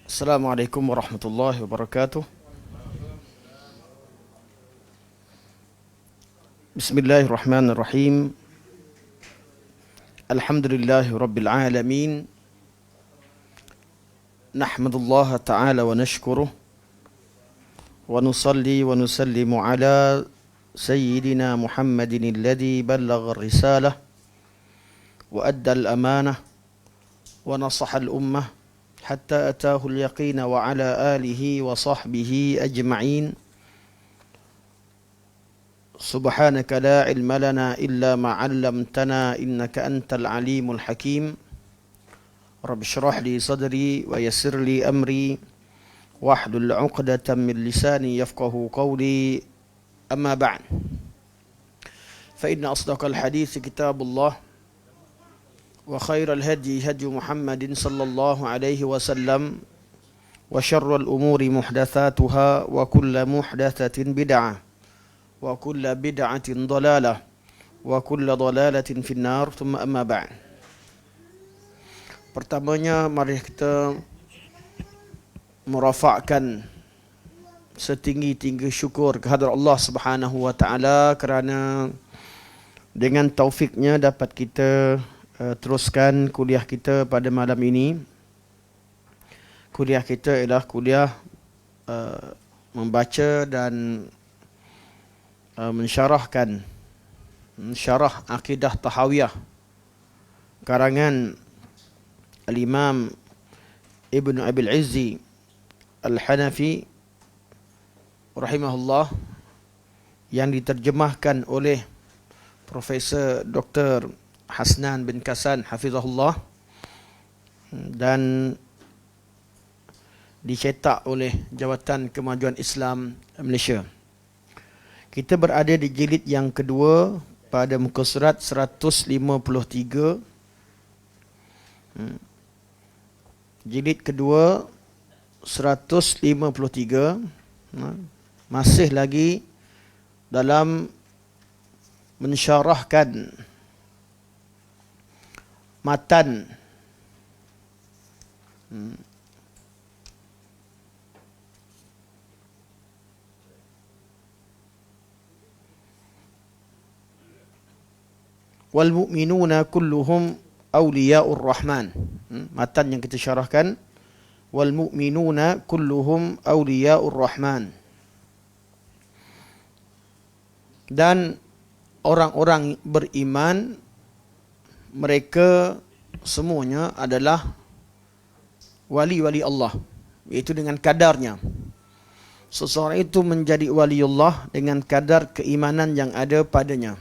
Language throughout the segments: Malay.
Assalamualaikum warahmatullahi wabarakatuh. Bismillahirrahmanirrahim. Alhamdulillahi rabbil alamin. Nahmadullah ta'ala wa nashkuruh. Wa nusalli wa nusallimu ala sayyidina Muhammadin alladhi ballagha ar-risalah wa adda al-amanah wa nasaha al-ummah hatta ataahu al-yaqin wa ala alihi wa sahbihi ajma'in. Subhanaka la ilma lana illa ma 'allamtana innaka antal alimul hakim. Rabbi shrah li sadri wa yassir li amri wahlul 'uqdatam min lisani yafqahu qawli. Amma ba'd. Fa inna asdaqal hadits kitabullah wa khairal hadi hadi Muhammadin sallallahu alaihi wasallam wa syarrul umuri muhdatsatuha wa kullu muhdatsatin bid'ah wa kullu bid'atin dhalalah wa kullu dhalalatin finnar. Thumma amma ba'd. Pertamanya mari kita merafakkan setinggi-tinggi syukur kehadrat Allah Subhanahu wa taala kerana dengan taufiknya dapat kita teruskan kuliah kita pada malam ini. Kuliah kita ialah kuliah membaca dan mensyarah akidah tahawiyah karangan Al-Imam Ibn Abil Izzi Al-Hanafi rahimahullah, yang diterjemahkan oleh Profesor Dr. Hasnan bin Kasan hafizahullah dan dicetak oleh Jabatan Kemajuan Islam Malaysia. Kita berada di jilid yang kedua pada muka surat 153. Jilid kedua 153. Masih lagi dalam mensyarahkan matan wal mu'minuna kulluhum awliya'ur rahman. Matan yang kita syarahkan, wal mu'minuna kulluhum awliya'ur rahman. Dan orang-orang beriman mereka semuanya adalah wali-wali Allah, iaitu dengan kadarnya. Seseorang itu menjadi waliullah dengan kadar keimanan yang ada padanya.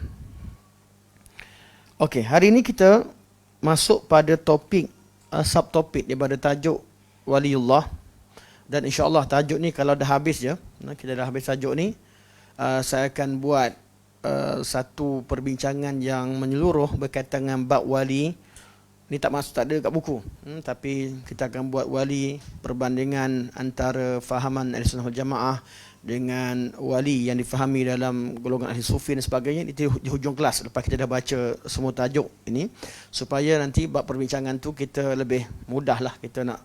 Okey, hari ini kita masuk pada topik, subtopik daripada tajuk waliullah. Dan insya-Allah tajuk ni kalau dah habis je, kita dah habis tajuk ni, saya akan buat satu perbincangan yang menyeluruh berkaitan dengan bab wali. Ni tak ada kat buku, tapi kita akan buat wali, perbandingan antara fahaman Ahlussunnah wal Jamaah dengan wali yang difahami dalam golongan ahli sufi dan sebagainya. Itu di hujung kelas lepas kita dah baca semua tajuk ini, supaya nanti bab perbincangan tu kita lebih mudah lah kita nak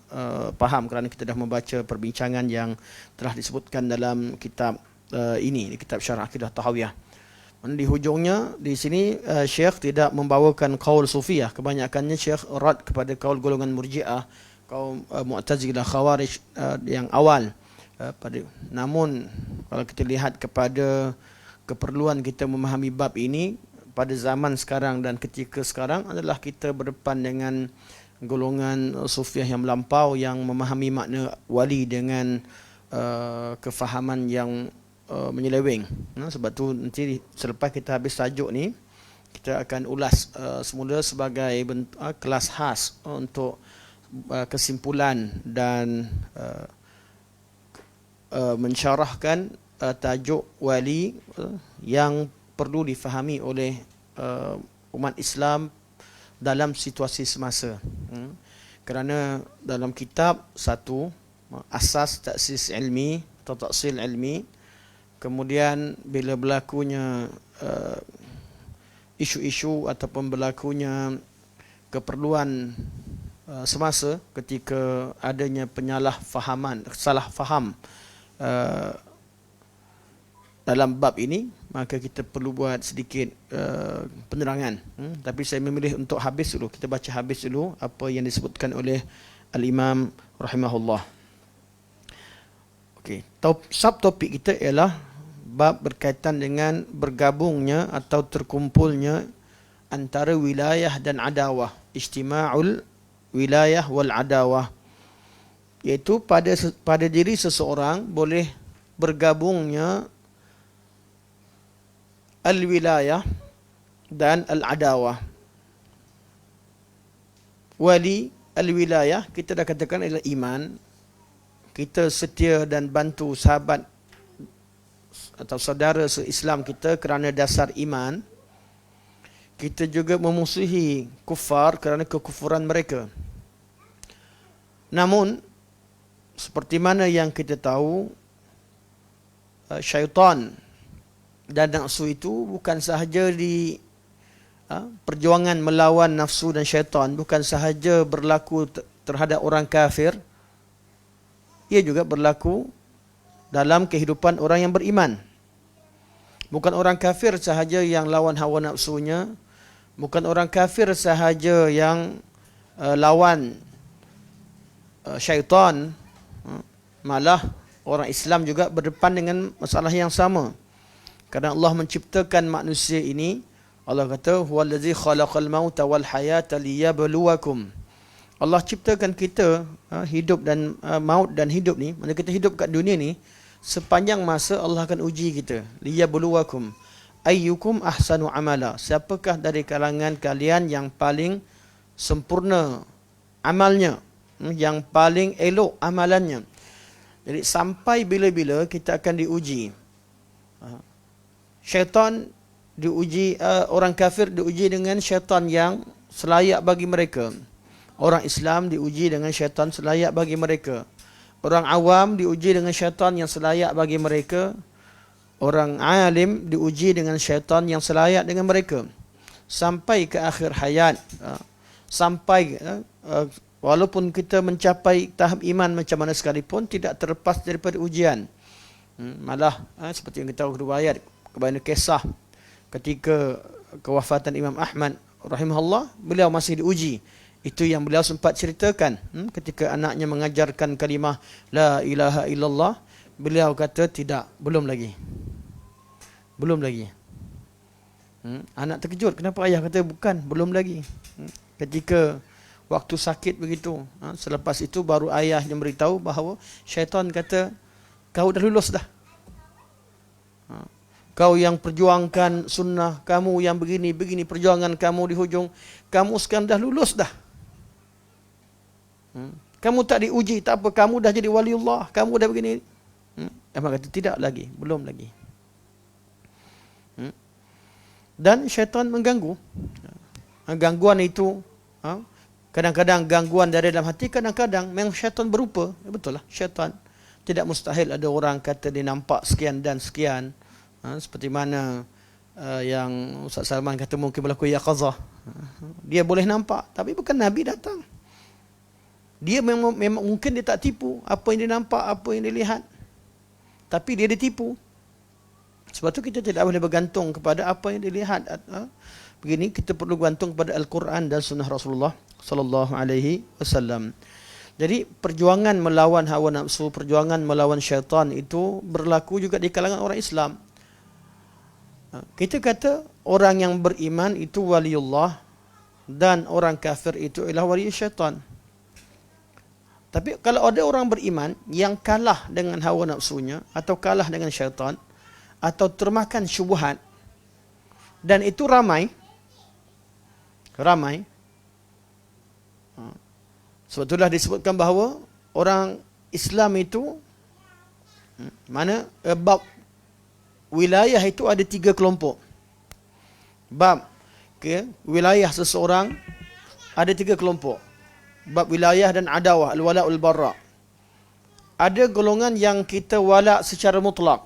faham, kerana kita dah membaca perbincangan yang telah disebutkan dalam kitab ini, di kitab Syarah Akidah Tahawiyah. Di hujungnya di sini Syekh tidak membawakan qaul sufiyah, kebanyakannya Syekh rad kepada qaul golongan murji'ah, kaum Mu'tazilah, Khawarij yang awal. Namun kalau kita lihat kepada keperluan kita memahami bab ini pada zaman sekarang dan ketika sekarang, adalah kita berdepan dengan golongan sufiah yang melampau yang memahami makna wali dengan kefahaman yang menyeleweng. Sebab tu nanti selepas kita habis tajuk ni, kita akan ulas semula sebagai kelas khas untuk kesimpulan dan mensyarahkan tajuk wali yang perlu difahami oleh umat Islam dalam situasi semasa. Kerana dalam kitab satu, asas taksis ilmi atau taksil ilmi, kemudian bila berlakunya isu-isu ataupun berlakunya keperluan semasa ketika adanya salah faham dalam bab ini, maka kita perlu buat sedikit penerangan. Tapi saya memilih untuk habis dulu. Kita baca habis dulu apa yang disebutkan oleh Al-Imam rahimahullah. Okey, subtopik kita ialah bab berkaitan dengan bergabungnya atau terkumpulnya antara wilayah dan adawah. Ijtima'ul wilayah wal adawah. Iaitu pada diri seseorang boleh bergabungnya al-wilayah dan al-adawah. Wali al-wilayah kita dah katakan adalah iman. Kita setia dan bantu sahabat atau saudara se-Islam kita kerana dasar iman. Kita juga memusuhi kufar kerana kekufuran mereka. Namun seperti mana yang kita tahu, syaitan dan nafsu itu bukan sahaja di perjuangan melawan nafsu dan syaitan, bukan sahaja berlaku terhadap orang kafir, ia juga berlaku dalam kehidupan orang yang beriman. Bukan orang kafir sahaja yang lawan hawa nafsunya, bukan orang kafir sahaja yang lawan syaitan, malah orang Islam juga berdepan dengan masalah yang sama. Kerana Allah menciptakan manusia ini, Allah kata huwallazi khalaqal mauta wal hayata liyabluwakum. Allah ciptakan kita hidup dan maut dan hidup ni, mana kita hidup kat dunia ni, sepanjang masa Allah akan uji kita. Liyabluwakum ayyukum ahsanu amala. Siapakah dari kalangan kalian yang paling sempurna amalnya, yang paling elok amalannya. Jadi sampai bila-bila kita akan diuji. Syaitan diuji, orang kafir diuji dengan syaitan yang selayak bagi mereka. Orang Islam diuji dengan syaitan selayak bagi mereka. Orang awam diuji dengan syaitan yang selayak bagi mereka. Orang alim diuji dengan syaitan yang selayak dengan mereka. Sampai ke akhir hayat. Sampai walaupun kita mencapai tahap iman macam mana sekalipun, tidak terlepas daripada ujian. Malah seperti yang kita tahu riwayat, kebanyakan kisah ketika kewafatan Imam Ahmad rahimahullah, beliau masih diuji. Itu yang beliau sempat ceritakan ketika anaknya mengajarkan kalimah la ilaha illallah, beliau kata tidak, belum lagi. Anak terkejut, kenapa ayah kata bukan, belum lagi. Ketika waktu sakit begitu, selepas itu baru ayahnya beritahu bahawa syaitan kata kau dah lulus dah. Kau yang perjuangkan sunnah, kamu yang begini perjuangan kamu di hujung, kamu sekarang dah lulus dah. Kamu tak diuji, tak apa, kamu dah jadi waliullah, kamu dah begini. Abang kata tidak lagi, belum lagi. Dan syaitan mengganggu. Gangguan itu kadang-kadang gangguan dari dalam hati, kadang-kadang memang syaitan berupa. Betul lah, syaitan. Tidak mustahil ada orang kata dia nampak sekian dan sekian. Seperti mana yang Ustaz Salman kata mungkin berlaku yaqazah. Dia boleh nampak, tapi bukan Nabi datang. Dia memang mungkin dia tak tipu apa yang dia nampak, apa yang dia lihat. Tapi dia ditipu. Sebab tu kita tidak boleh bergantung kepada apa yang dilihat. Begini, kita perlu bergantung kepada Al-Quran dan Sunnah Rasulullah sallallahu alaihi wasallam. Jadi perjuangan melawan hawa nafsu, perjuangan melawan syaitan itu berlaku juga di kalangan orang Islam. Kita kata orang yang beriman itu waliullah dan orang kafir itu ialah wali syaitan. Tapi kalau ada orang beriman yang kalah dengan hawa nafsunya atau kalah dengan syaitan atau termakan syubhat, dan itu ramai. Sebab itulah disebutkan bahawa orang Islam itu mana bab wilayah itu ada 3 kelompok. Bab wilayah seseorang ada 3 kelompok. Bab wilayah dan adawah, al-wala' wal-bara'. Ada golongan yang kita wala' secara mutlak,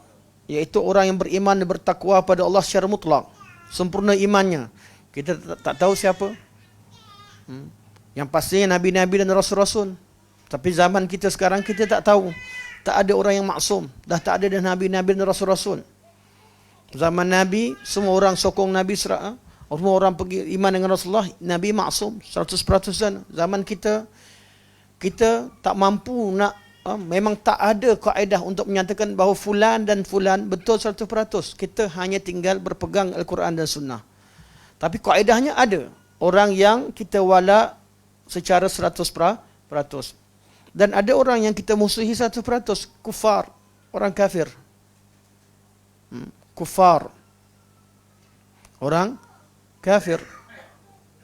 iaitu orang yang beriman dan bertakwa pada Allah secara mutlak, sempurna imannya. Kita tak tahu siapa. Yang pastinya nabi-nabi dan rasul-rasul. Tapi zaman kita sekarang kita tak tahu. Tak ada orang yang maksum. Dah tak ada dah nabi-nabi dan rasul-rasul. Zaman Nabi, semua orang sokong Nabi serah. Semua orang pergi iman dengan Rasulullah. Nabi maksum 100%. Zaman kita tak mampu nak, memang tak ada kaedah untuk menyatakan bahawa fulan dan fulan betul 100%. Kita hanya tinggal berpegang Al-Quran dan Sunnah. Tapi kaedahnya ada. Orang yang kita wala secara 100%. Dan ada orang yang kita musuhi 100%. Kufar. Orang kafir. Kufar. Orang kafir.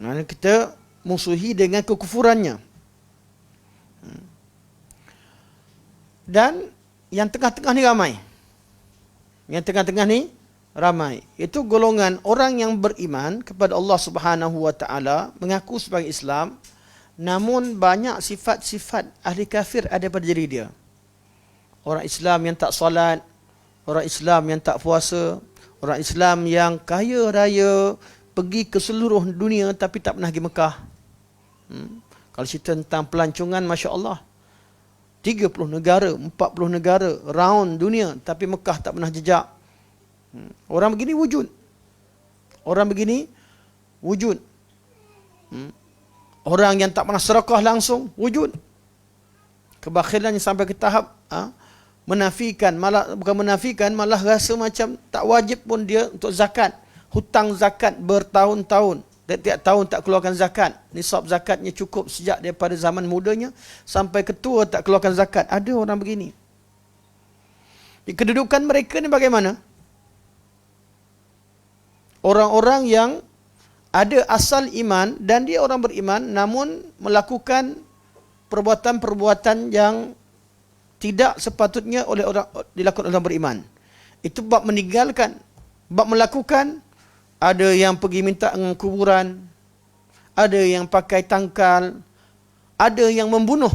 Nah, kita musuhi dengan kekufurannya. Dan yang tengah-tengah ni ramai. Yang tengah-tengah ni ramai. Itu golongan orang yang beriman kepada Allah Subhanahu wa taala, mengaku sebagai Islam, namun banyak sifat-sifat ahli kafir ada pada diri dia. Orang Islam yang tak solat, orang Islam yang tak puasa, orang Islam yang kaya raya, pergi ke seluruh dunia tapi tak pernah pergi Mekah. Kalau cerita tentang pelancongan, Masya Allah, 30 negara, 40 negara, round dunia, tapi Mekah tak pernah jejak. Orang begini wujud. Orang begini wujud. Orang yang tak pernah sedekah langsung, wujud. Kebakhilannya sampai ke tahap menafikan, malah rasa macam tak wajib pun dia untuk zakat. Hutang zakat bertahun-tahun. Tiap tahun tak keluarkan zakat. Nisab zakatnya cukup sejak daripada zaman mudanya sampai ketua tak keluarkan zakat. Ada orang begini. Kedudukan mereka ni bagaimana? Orang-orang yang ada asal iman dan dia orang beriman namun melakukan perbuatan-perbuatan yang tidak sepatutnya dilakukan oleh orang beriman. Itu bab meninggalkan. Bab melakukan, ada yang pergi minta dengan kuburan, ada yang pakai tangkal, ada yang membunuh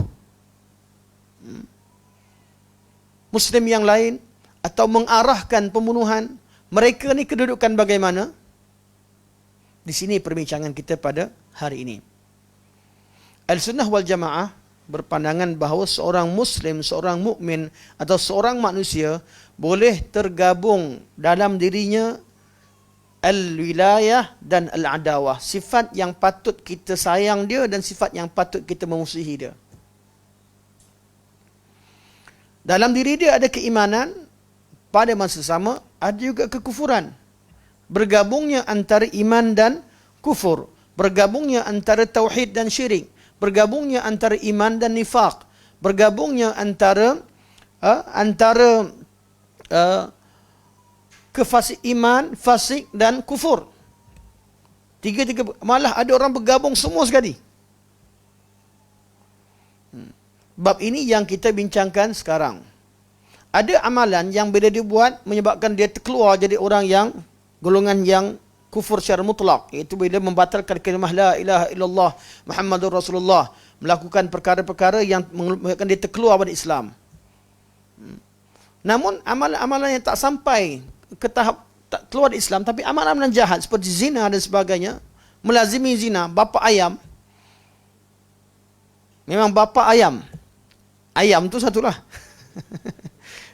Muslim yang lain atau mengarahkan pembunuhan. Mereka ni kedudukan bagaimana? Di sini perbincangan kita pada hari ini. Al-Sunnah wal Jamaah berpandangan bahawa seorang Muslim, seorang mukmin atau seorang manusia boleh tergabung dalam dirinya al-wilayah dan al-adawah. Sifat yang patut kita sayang dia dan sifat yang patut kita memusuhi dia. Dalam diri dia ada keimanan, pada masa sama ada juga kekufuran. Bergabungnya antara iman dan kufur. Bergabungnya antara tauhid dan syirik. Bergabungnya antara iman dan nifaq. Bergabungnya antara kefasik iman, fasik dan kufur. Tiga-tiga, malah ada orang bergabung semua sekali. Bab ini yang kita bincangkan sekarang. Ada amalan yang bila dia buat menyebabkan dia terkeluar jadi orang yang golongan yang kufur secara mutlak, iaitu bila membatalkan kalimah la ilaha illallah Muhammadur Rasulullah, melakukan perkara-perkara yang menyebabkan dia terkeluar dari Islam. Namun amalan-amalan yang tak sampai ke tahap tak keluar dari Islam, tapi amalan-amalan jahat seperti zina dan sebagainya, melazimi zina, bapa ayam. Memang bapa ayam. Ayam tu satulah.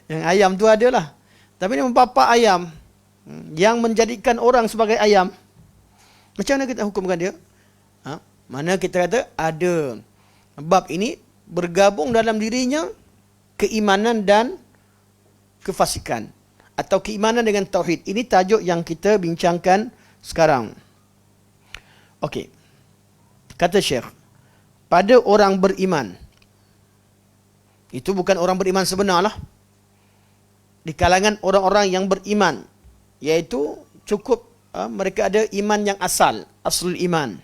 Yang ayam tu adalah. Tapi memang bapa ayam yang menjadikan orang sebagai ayam. Macam mana kita hukumkan dia? Mana kita kata ada bab ini bergabung dalam dirinya keimanan dan kefasikan, atau keimanan dengan tauhid. Ini tajuk yang kita bincangkan sekarang. Okey. Kata Syekh, pada orang beriman, itu bukan orang beriman sebenarlah. Di kalangan orang-orang yang beriman, iaitu cukup mereka ada iman yang asal, aslul iman.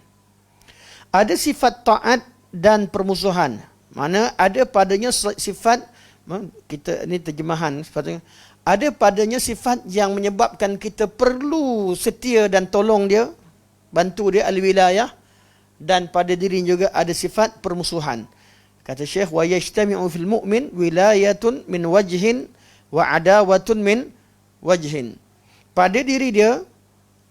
Ada sifat taat dan permusuhan. Mana ada padanya sifat, kita ini terjemahan sepatutnya, ada padanya sifat yang menyebabkan kita perlu setia dan tolong dia, bantu dia, al-wilayah, dan pada diri juga ada sifat permusuhan. Kata Syekh, wa yajtami'u fil mu'min wilayatun min wajhin wa adawatun min wajhin. Pada diri dia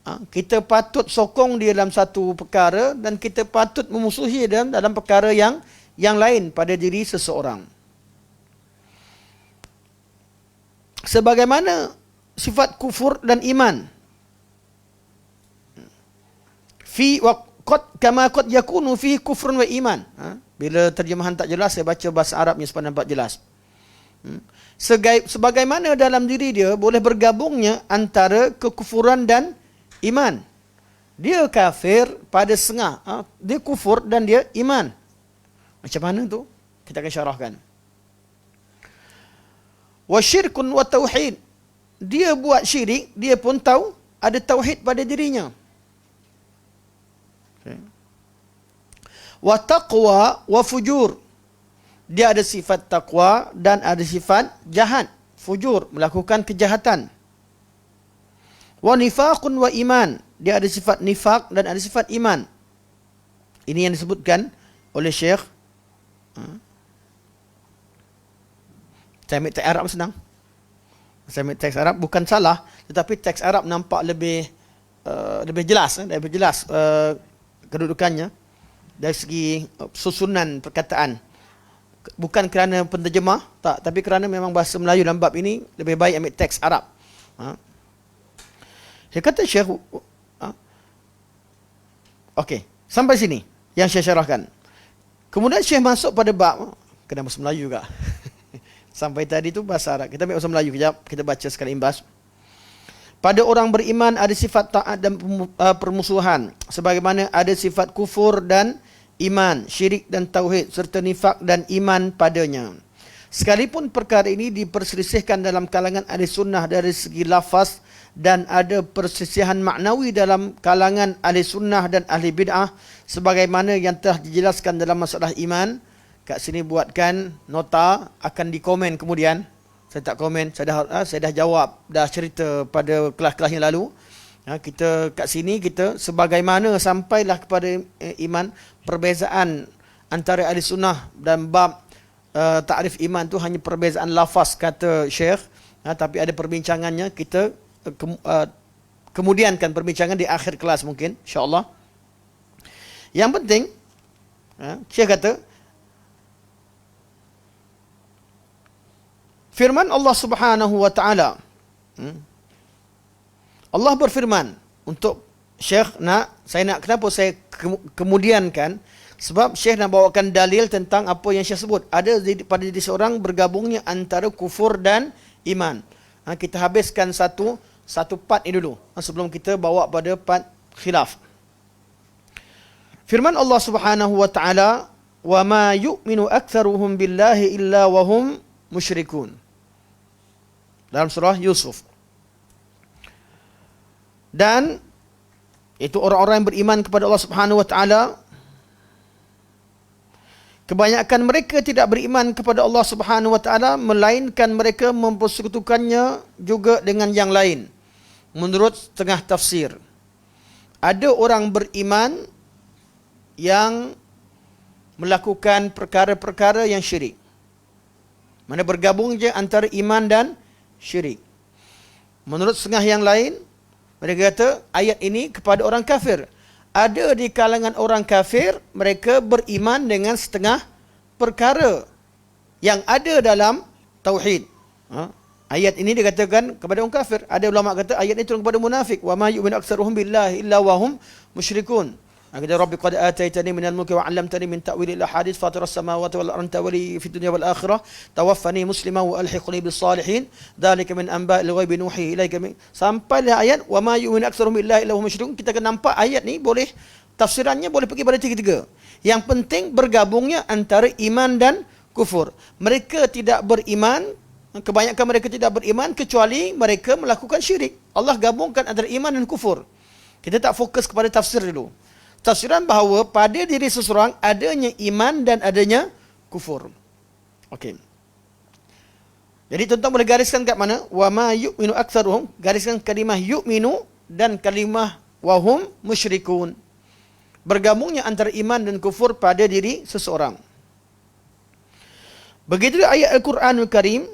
Kita patut sokong dia dalam satu perkara dan kita patut memusuhi dia dalam perkara yang lain pada diri seseorang. Sebagaimana sifat kufur dan iman. Fi wa qad kama qad yakunu fi kufrun wa iman. Bila terjemahan tak jelas, saya baca bahasa Arabnya supaya nampak jelas. Sebagaimana dalam diri dia boleh bergabungnya antara kekufuran dan iman. Dia kafir pada setengah. Dia kufur dan dia iman. Macam mana tu? Kita akan syarahkan. Wa syirkun wa tauhid. Dia buat syirik, dia pun tahu ada tauhid pada dirinya. Wa taqwa wa fujur. Dia ada sifat taqwa dan ada sifat jahat, fujur, melakukan kejahatan. Wa nifaqun wa iman. Dia ada sifat nifaq dan ada sifat iman. Ini yang disebutkan oleh Syekh. Saya ambil teks Arab senang. Saya ambil teks Arab bukan salah, tetapi teks Arab nampak lebih jelas, kedudukannya dari segi susunan perkataan. Bukan kerana penterjemah, tak, tapi kerana memang bahasa Melayu dalam bab ini lebih baik ambil teks Arab. Dia kata Syekh, okey, sampai sini yang saya syarahkan. Kemudian Syekh masuk pada bab, kena bahasa Melayu juga. Sampai tadi tu bahasa Arab. Kita ambil bahasa Melayu kejap, kita baca sekali imbas. Pada orang beriman ada sifat taat dan permusuhan, sebagaimana ada sifat kufur dan iman, syirik dan tauhid, serta nifak dan iman padanya. Sekalipun perkara ini diperselisihkan dalam kalangan ahli sunnah dari segi lafaz dan ada perselisihan maknawi dalam kalangan ahli sunnah dan ahli bid'ah, sebagaimana yang telah dijelaskan dalam masalah iman. Kat sini buatkan nota, akan dikomen kemudian. Saya tak komen, saya dah jawab, dah cerita pada kelas-kelas yang lalu. Kita kat sini kita sebagaimana sampailah kepada iman, perbezaan antara ahli sunnah dan bab takrif iman tu hanya perbezaan lafaz kata Syekh, tapi ada perbincangannya. Kita kemudiankan perbincangan di akhir kelas mungkin, insya-Allah. Yang penting Syekh kata firman Allah Subhanahu wa taala. Allah berfirman, untuk Syekh kenapa saya kemudiankan? Sebab Syekh nak bawakan dalil tentang apa yang Syekh sebut. Ada pada diri seorang bergabungnya antara kufur dan iman. Kita habiskan satu part ini dulu sebelum kita bawa pada part khilaf. Firman Allah Subhanahu wa taala, "Wa ma yu'minu aktsaruhum billahi illa wa hum musyrikun." Dalam surah Yusuf. Dan itu orang-orang yang beriman kepada Allah Subhanahu wa taala, kebanyakan mereka tidak beriman kepada Allah Subhanahu wa taala, melainkan mereka mempersekutukannya juga dengan yang lain. Menurut setengah tafsir, ada orang beriman yang melakukan perkara-perkara yang syirik. Mana bergabung je antara iman dan syirik. Menurut setengah yang lain, mereka kata ayat ini kepada orang kafir. Ada di kalangan orang kafir, mereka beriman dengan setengah perkara yang ada dalam tauhid. Ayat ini dikatakan kepada orang kafir. Ada ulama kata ayat ini turun kepada munafik. Wa ma yu'minu aktsaruhum billahi illa wa hum musyrikun. Kata Rabbi qad ataitani minal mulki wa 'allamtani min ta'wilil ahadits fatiras samawati wal ardi wali fid dunya wal akhirah tawaffani musliman wa alhiqni bis salihin dzalika min anba'il ghaibi nuhi ilaika. Sampai ayat wa ma yu'minu aktsaruhum billahi illa hum musyrikun. Kita akan nampak ayat ni boleh tafsirannya boleh pergi pada tiga-tiga. Yang penting bergabungnya antara iman dan kufur. Mereka tidak beriman, kebanyakan mereka tidak beriman kecuali mereka melakukan syirik. Allah gabungkan antara iman dan kufur. Kita tak fokus kepada tafsir dulu. Tafsiran bahawa pada diri seseorang adanya iman dan adanya kufur. Okey. Jadi tuan-tuan boleh gariskan kat mana? Wa ma yu'minu aktsaruhum, gariskan kalimah yu'minu dan kalimah wa hum musyrikun. Bergabungnya antara iman dan kufur pada diri seseorang. Begitu ayat Al-Quranul Karim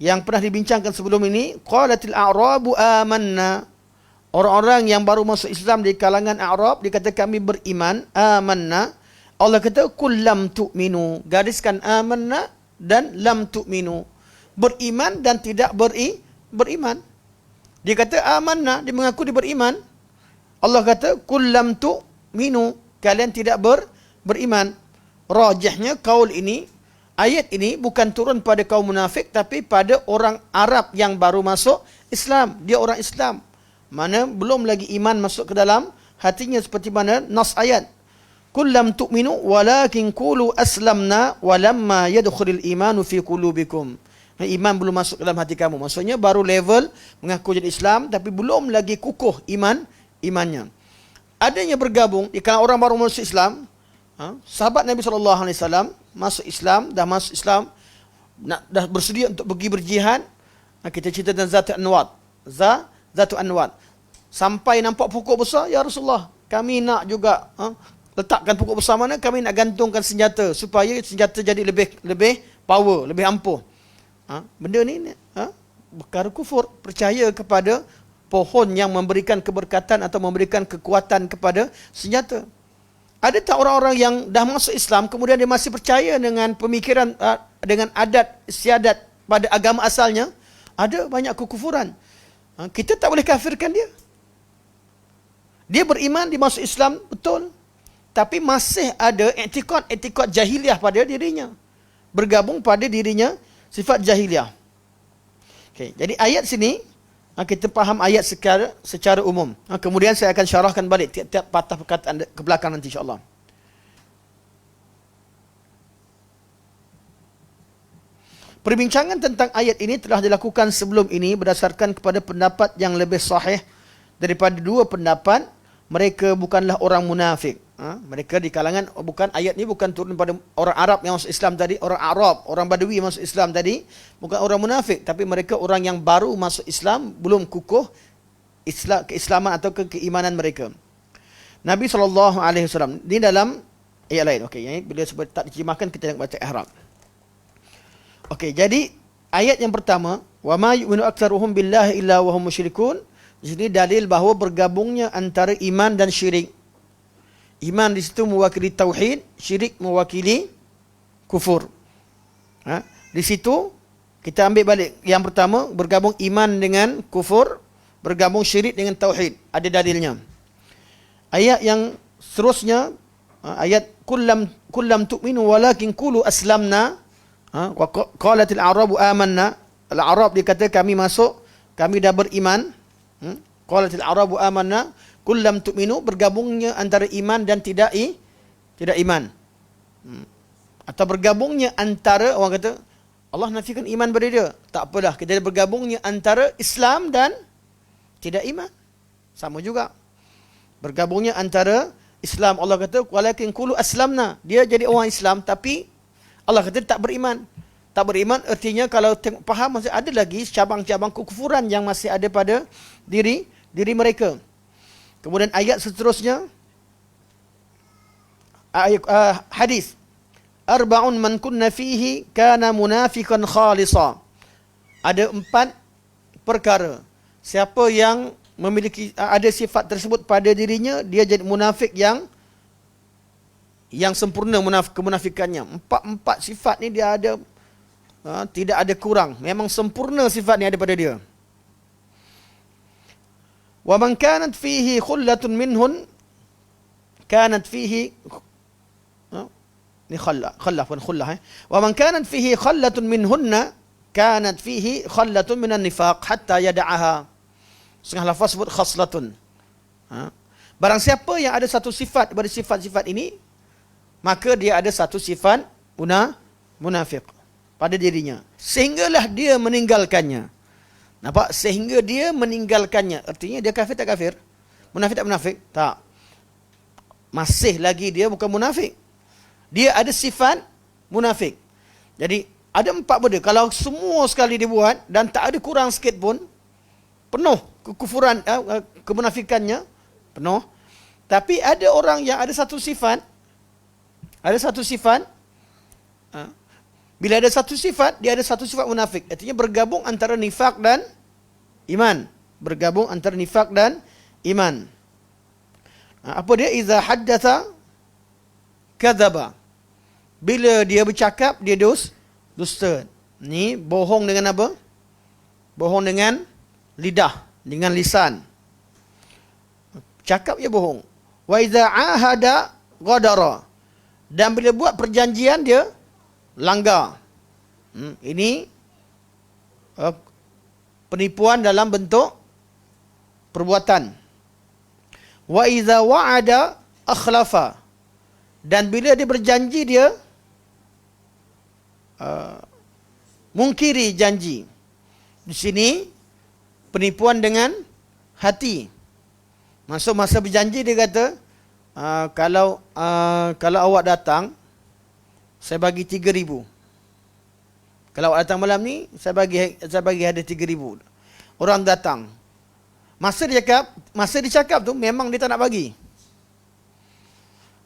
yang pernah dibincangkan sebelum ini, qalatil a'rabu amanna. Orang-orang yang baru masuk Islam di kalangan Arab, dia kata kami beriman, amanna. Allah kata kul lam tu'minu. Gariskan amanna dan lam tu'minu. Beriman dan tidak beriman. Dia kata amanna, dia mengaku dia beriman. Allah kata kul lam tu'minu. Kalian tidak beriman. Rajihnya kaul ini, ayat ini bukan turun pada kaum munafik, tapi pada orang Arab yang baru masuk Islam. Dia orang Islam, mana belum lagi iman masuk ke dalam hatinya, seperti mana nas ayat. Kul lam tu'minu walakin qulu aslamna walamma yadkhulul imanu fi qulubikum. Iman belum masuk ke dalam hati kamu. Maksudnya baru level mengaku jadi Islam, tapi belum lagi kukuh imannya. Adanya bergabung di kalangan orang baru masuk Islam. Sahabat Nabi SAW masuk Islam, dah masuk Islam, dah bersedia untuk pergi berjihad. Kita cerita tentang Zatul Anwat. Zatul Anwat. Sampai nampak pokok besar, ya Rasulullah, kami nak juga letakkan pokok besar mana, kami nak gantungkan senjata supaya senjata jadi lebih power, lebih ampuh. Benda ni perkara kufur, percaya kepada pohon yang memberikan keberkatan atau memberikan kekuatan kepada senjata. Ada tak orang-orang yang dah masuk Islam kemudian dia masih percaya dengan pemikiran, dengan adat istiadat pada agama asalnya? Ada banyak kekufuran. Kita tak boleh kafirkan dia. Dia beriman, dia masuk Islam, betul. Tapi masih ada etikot jahiliah pada dirinya. Bergabung pada dirinya sifat jahiliah. Okay, jadi ayat sini, kita faham ayat secara umum. Kemudian saya akan syarahkan balik tiap-tiap patah perkataan ke belakang nanti insyaAllah. Perbincangan tentang ayat ini telah dilakukan sebelum ini berdasarkan kepada pendapat yang lebih sahih daripada dua pendapat. Mereka bukanlah orang munafik. Mereka di kalangan, bukan, ayat ni bukan turun pada orang Arab yang masuk Islam tadi, orang Arab, orang Badui yang masuk Islam tadi, bukan orang munafik, tapi mereka orang yang baru masuk Islam, belum kukuh keislaman atau keimanan mereka. Nabi SAW, ini dalam ayat lain, okey, yang bila sebut tak diterjemahkan, kita nak baca ihram. Okey, jadi ayat yang pertama, wa ma yu'minu aktsaruhum billahi illa wa hum musyrikun. Di sini dalil bahawa bergabungnya antara iman dan syirik. Iman di situ mewakili tauhid, syirik mewakili kufur. Di situ kita ambil balik yang pertama, bergabung iman dengan kufur, bergabung syirik dengan tauhid. Ada dalilnya. Ayat yang seterusnya, ayat kullam tu'minu walakin qulu aslamna. Wa qalatil a'rabu amanna. Al-Arab dia kata kami masuk, kami dah beriman. Qalatil a'rabu amanna. Kullam tu'minu, bergabungnya antara iman dan tidak iman. Atau bergabungnya antara, orang kata Allah nafikan iman pada dia, tak apalah, kita bergabungnya antara Islam dan tidak iman, sama juga. Bergabungnya antara Islam, Allah kata walakin qulu aslamna, dia jadi orang Islam tapi Allah kata tak beriman. Tak beriman artinya kalau tengok faham, masih ada lagi cabang-cabang kekufuran yang masih ada pada diri mereka. Kemudian ayat seterusnya, hadis, arba'un man kunna fihi kana munafiqan khalisa. Ada 4 perkara. Siapa yang memiliki ada sifat tersebut pada dirinya, dia jadi munafik yang sempurna kemunafikannya. 4 sifat ni dia ada, tidak ada kurang. Memang sempurna sifat ni ada pada dia. Wa man kanat fihi khullatun minhun kanat fihi ni khullah. Wa man kanat fihi khallatun minhunna kanat fihi khallatun minan nifaq hatta yada'aha. Setengah lafaz sebut khaslatun. Barang siapa yang ada satu sifat daripada sifat-sifat ini, maka dia ada satu sifat munafik pada dirinya, sehinggalah dia meninggalkannya. Nampak? Sehingga dia meninggalkannya. Artinya dia kafir tak kafir? Munafik tak munafik? Tak. Masih lagi dia bukan munafik. Dia ada sifat munafik. Jadi ada 4 benda. Kalau semua sekali dibuat dan tak ada kurang sikit pun, penuh kekufuran, kemunafikannya penuh. Tapi ada orang yang ada satu sifat. Bila ada satu sifat, dia ada satu sifat munafik. Artinya bergabung antara nifak dan iman. Bergabung antara nifak dan iman. Apa dia? Iza haddatha kadzaba. Bila dia bercakap, dia dusta. Ni bohong dengan apa? Bohong dengan lidah, dengan lisan. Cakap dia bohong. Wa iza ahada ghadara. Dan bila buat perjanjian dia langgar. Ini penipuan dalam bentuk perbuatan. Wa iza wa'ada akhlafa. Dan bila dia berjanji dia mungkiri janji. Di sini penipuan dengan hati. Masuk masa berjanji dia kata, kalau awak datang, saya bagi 3,000. Kalau awak datang malam ni, saya bagi hadiah 3,000. Orang datang. Masa dia cakap tu memang dia tak nak bagi.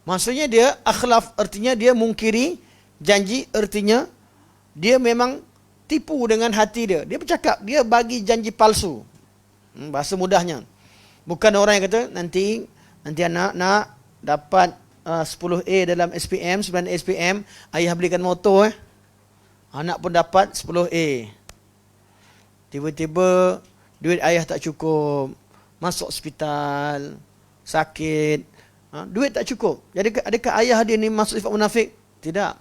Maksudnya dia akhlaf, artinya dia mungkiri janji, artinya dia memang tipu dengan hati dia. Dia bercakap, dia bagi janji palsu. Bahasa mudahnya. Bukan orang yang kata, nanti anak nak dapat 10A dalam SPM, 9 SPM, ayah belikan motor. Anak pun dapat 10A. Tiba-tiba duit ayah tak cukup, masuk hospital, sakit, duit tak cukup. Jadi adakah ayah dia ni masuk sifat munafik? Tidak.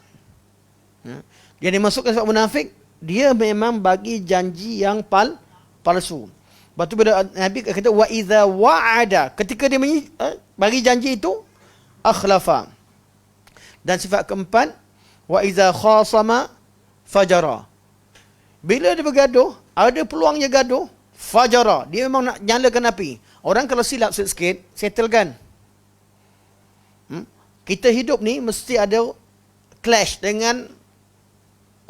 Dia dimasukkan sifat munafik, dia memang bagi janji yang palsu. Lepas tu bila Nabi kata wa idza wa'ada, ketika dia bagi janji itu akhlafa. Dan sifat keempat, wa idza khasama fajara. Bila dia bergaduh, ada peluangnya gaduh, fajara. Dia memang nak nyalakan api. Orang kalau silap sikit, settlekan. Kita hidup ni mesti ada clash dengan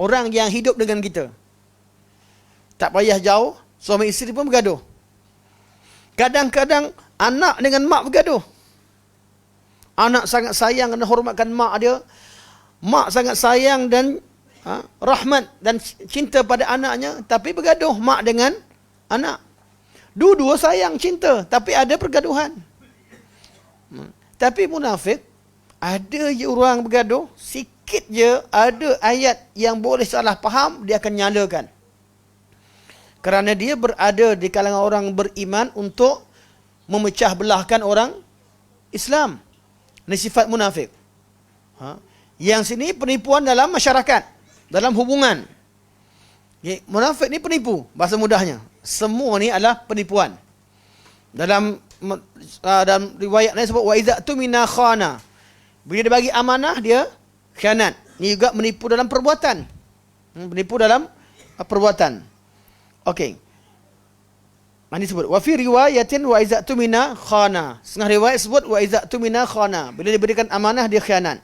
orang yang hidup dengan kita. Tak payah jauh, suami isteri pun bergaduh. Kadang-kadang anak dengan mak bergaduh. Anak sangat sayang dan hormatkan mak dia. Mak sangat sayang dan rahmat dan cinta pada anaknya, tapi bergaduh mak dengan anak. Dua-dua sayang, cinta, tapi ada pergaduhan. Tapi munafik, ada je orang bergaduh, sikit je ada ayat yang boleh salah faham, dia akan nyalakan. Kerana dia berada di kalangan orang beriman untuk memecah belahkan orang Islam. Ini sifat munafik. Yang sini penipuan dalam masyarakat, dalam hubungan. Munafik ni penipu, bahasa mudahnya. Semua ni adalah penipuan. Dalam riwayat lain sebut wa idza tumina khana. Bila dia bagi amanah, dia khianat. Ini juga menipu dalam perbuatan. Menipu dalam perbuatan. Okey. Ini sebut wa fi riwayatin wa idza tumina khana. Setengah riwayat sebut wa idza tumina khana. Bila diberikan amanah, dia khianat.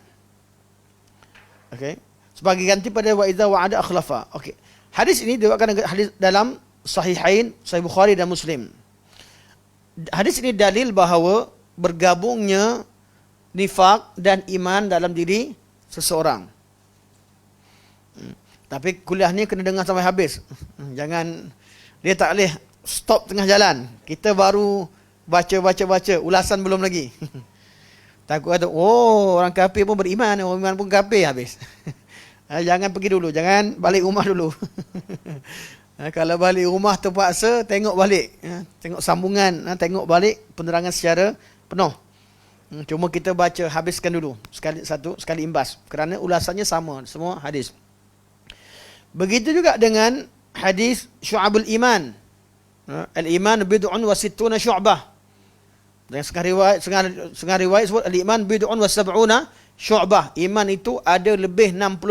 Okey. Sebagai ganti pada wa idza wa'ada akhlafa. Okey. Hadis ini diriwayatkan hadis dalam Sahihain, Sahih Bukhari dan Muslim. Hadis ini dalil bahawa bergabungnya nifak dan iman dalam diri seseorang. Tapi kuliah ni kena dengar sampai habis. Jangan, dia tak boleh stop tengah jalan. Kita baru baca, ulasan belum lagi. Takut kata, orang kafir pun beriman, orang iman pun kafir habis. Jangan pergi dulu, jangan balik rumah dulu. Kalau balik rumah terpaksa, tengok balik. Tengok sambungan, tengok balik penerangan secara penuh. Cuma kita baca, habiskan dulu. Sekali imbas. Kerana ulasannya sama, semua hadis. Begitu juga dengan hadis syu'abul iman. Al-iman bid'un wa sittuna syu'bah. Dan setengah riwayat sebut al-iman bid'un wa sab'una syu'bah. Iman itu ada lebih 60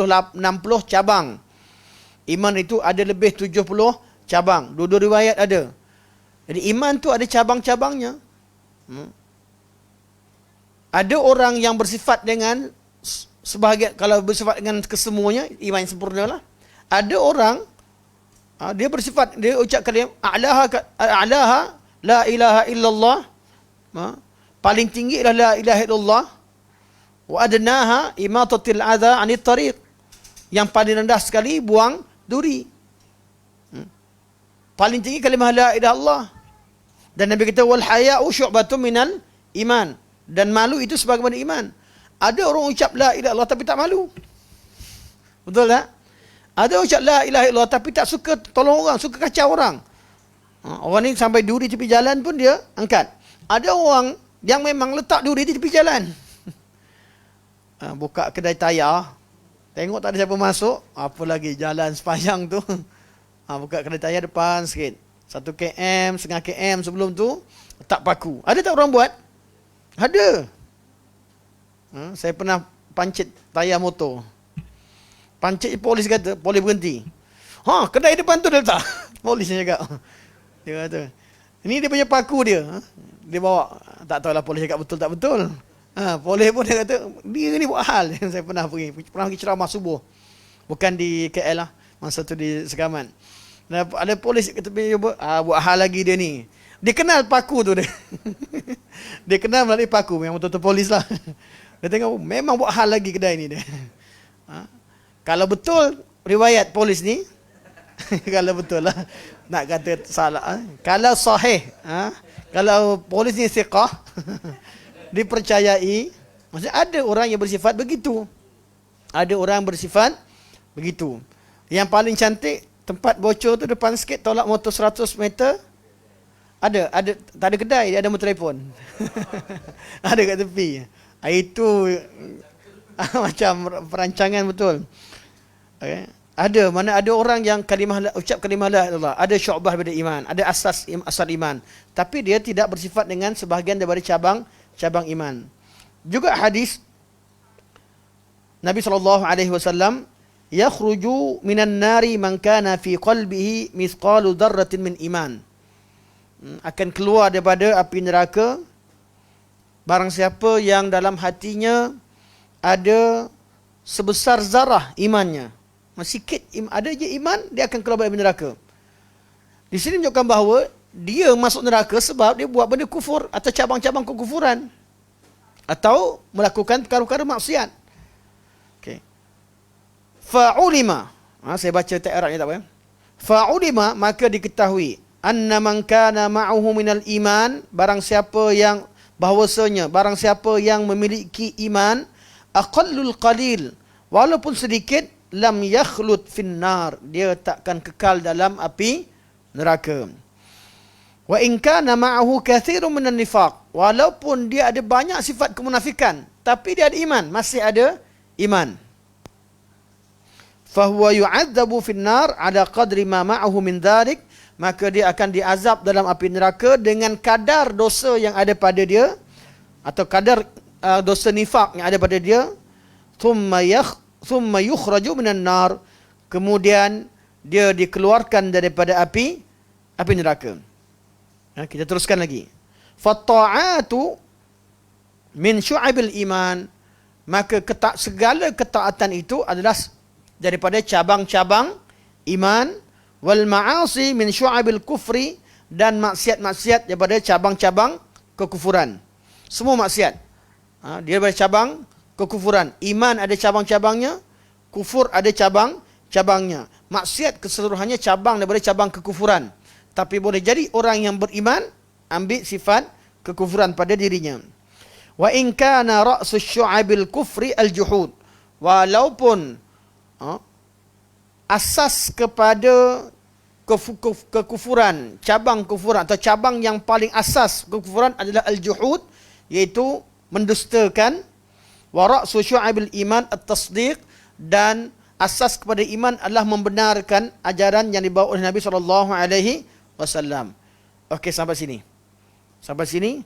cabang. Iman itu ada lebih 70 cabang. Dua-dua riwayat ada. Jadi iman tu ada cabang-cabangnya. Ada orang yang bersifat dengan sebahagian, kalau bersifat dengan kesemuanya, iman sempurna lah. Ada orang dia bersifat, dia ucap kalimah a'laha la ilaha illallah, paling tinggi adalah la ilaha illallah, wa adnaha imatatil adha 'anit tariq, yang paling rendah sekali buang duri. Paling tinggi kalimah la ilaha illallah, Dan Nabi kata wal haya'u syu'batun minal iman. Dan malu itu sebagaimana iman. Ada orang ucap la ilaha illallah tapi tak malu. Betul tak? Ada orang ucap la ilaha illallah tapi tak suka tolong orang, suka kacau orang. Orang ni sampai duri tepi jalan pun dia angkat. Ada orang yang memang letak duri di tepi jalan. Buka kedai tayar, tengok tak ada siapa masuk, apa lagi jalan sepanjang tu. Buka kedai tayar depan sikit. 1 km, setengah km sebelum tu, tak paku. Ada tak orang buat? Ada. Saya pernah pancit tayar motor. Pancit polis kata, polis berhenti. Kedai depan tu dia letak. Polis yang cakap. Dia kata, ini dia punya paku dia. Dia bawa. Tak tahulah polis cakap betul tak betul. Polis pun dia kata, dia ni buat hal. Saya pernah pergi ceramah subuh. Bukan di KL lah. Masa tu di Segaman. Ada polis kata, buat hal lagi dia ni. Dia kenal paku tu dia. Dia kenal melalui paku. Memang betul-betul polis lah. Dia tengok, memang buat hal lagi kedai ni dia. Kalau betul riwayat polis ni, kalau betul lah, nak kata salah. Kalau sahih, kalau polis ni siqah, dipercayai, maksudnya ada orang yang bersifat begitu. Ada orang bersifat begitu. Yang paling cantik, tempat bocor tu depan sikit, tolak motor 100 meter, ada, tak ada kedai, dia ada motor telefon. Ada kat tepi. Itu macam perancangan betul. Okay. Mana ada orang yang ucap kalimah la ilaha illallah, ada syu'bah daripada iman, ada asas iman, tapi dia tidak bersifat dengan sebahagian daripada cabang iman. Juga hadis Nabi SAW, yakhruju minan nari man kana fi qalbihi mithqalu dzarratin min iman. Akan keluar daripada api neraka barang siapa yang dalam hatinya ada sebesar zarah imannya. Sikit ada je iman, dia akan keluar dari api neraka. Di sini menunjukkan bahawa dia masuk neraka sebab dia buat benda kufur atau cabang-cabang kekufuran atau melakukan perkara-perkara maksiat. Okey. Fa'ulima. Saya baca teks Arabnya tak apa ya. Fa'ulima, maka diketahui anna man kana ma'ahu minal iman, barang siapa yang memiliki iman, aqallul qalil, walaupun sedikit, lam yakhlut finnar, dia takkan kekal dalam api neraka. Wa in kana ma'ahu katsirun minan nifaq, walaupun dia ada banyak sifat kemunafikan, tapi dia ada iman, masih ada iman. Fahuwa yu'adzabu finnar ala qadri ma ma'ahu min dzalik, maka dia akan diazab dalam api neraka dengan kadar dosa yang ada pada dia, atau kadar dosa nifak yang ada pada dia. Thumma yukhraju minan nar, kemudian dia dikeluarkan daripada api neraka. Kita teruskan lagi. Fatta'atu min syu'abil iman, maka segala ketaatan itu adalah daripada cabang-cabang iman. Wal ma'asi min syu'abil kufri, dan maksiat-maksiat daripada cabang-cabang kekufuran. Semua maksiat dia daripada cabang kekufuran. Iman ada cabang-cabangnya, kufur ada cabang-cabangnya. Maksiat keseluruhannya cabang daripada cabang kekufuran. Tapi boleh jadi orang yang beriman ambil sifat kekufuran pada dirinya. Wa in kana ra'su syu'abil kufri al-juhud, walaupun asas kepada kekufuran, cabang kekufuran atau cabang yang paling asas kekufuran adalah al-juhud, iaitu mendustakan. Wa ra'su syu'abil iman at-tasdiq, dan asas kepada iman adalah membenarkan ajaran yang dibawa oleh Nabi SAW. Okey, sampai sini.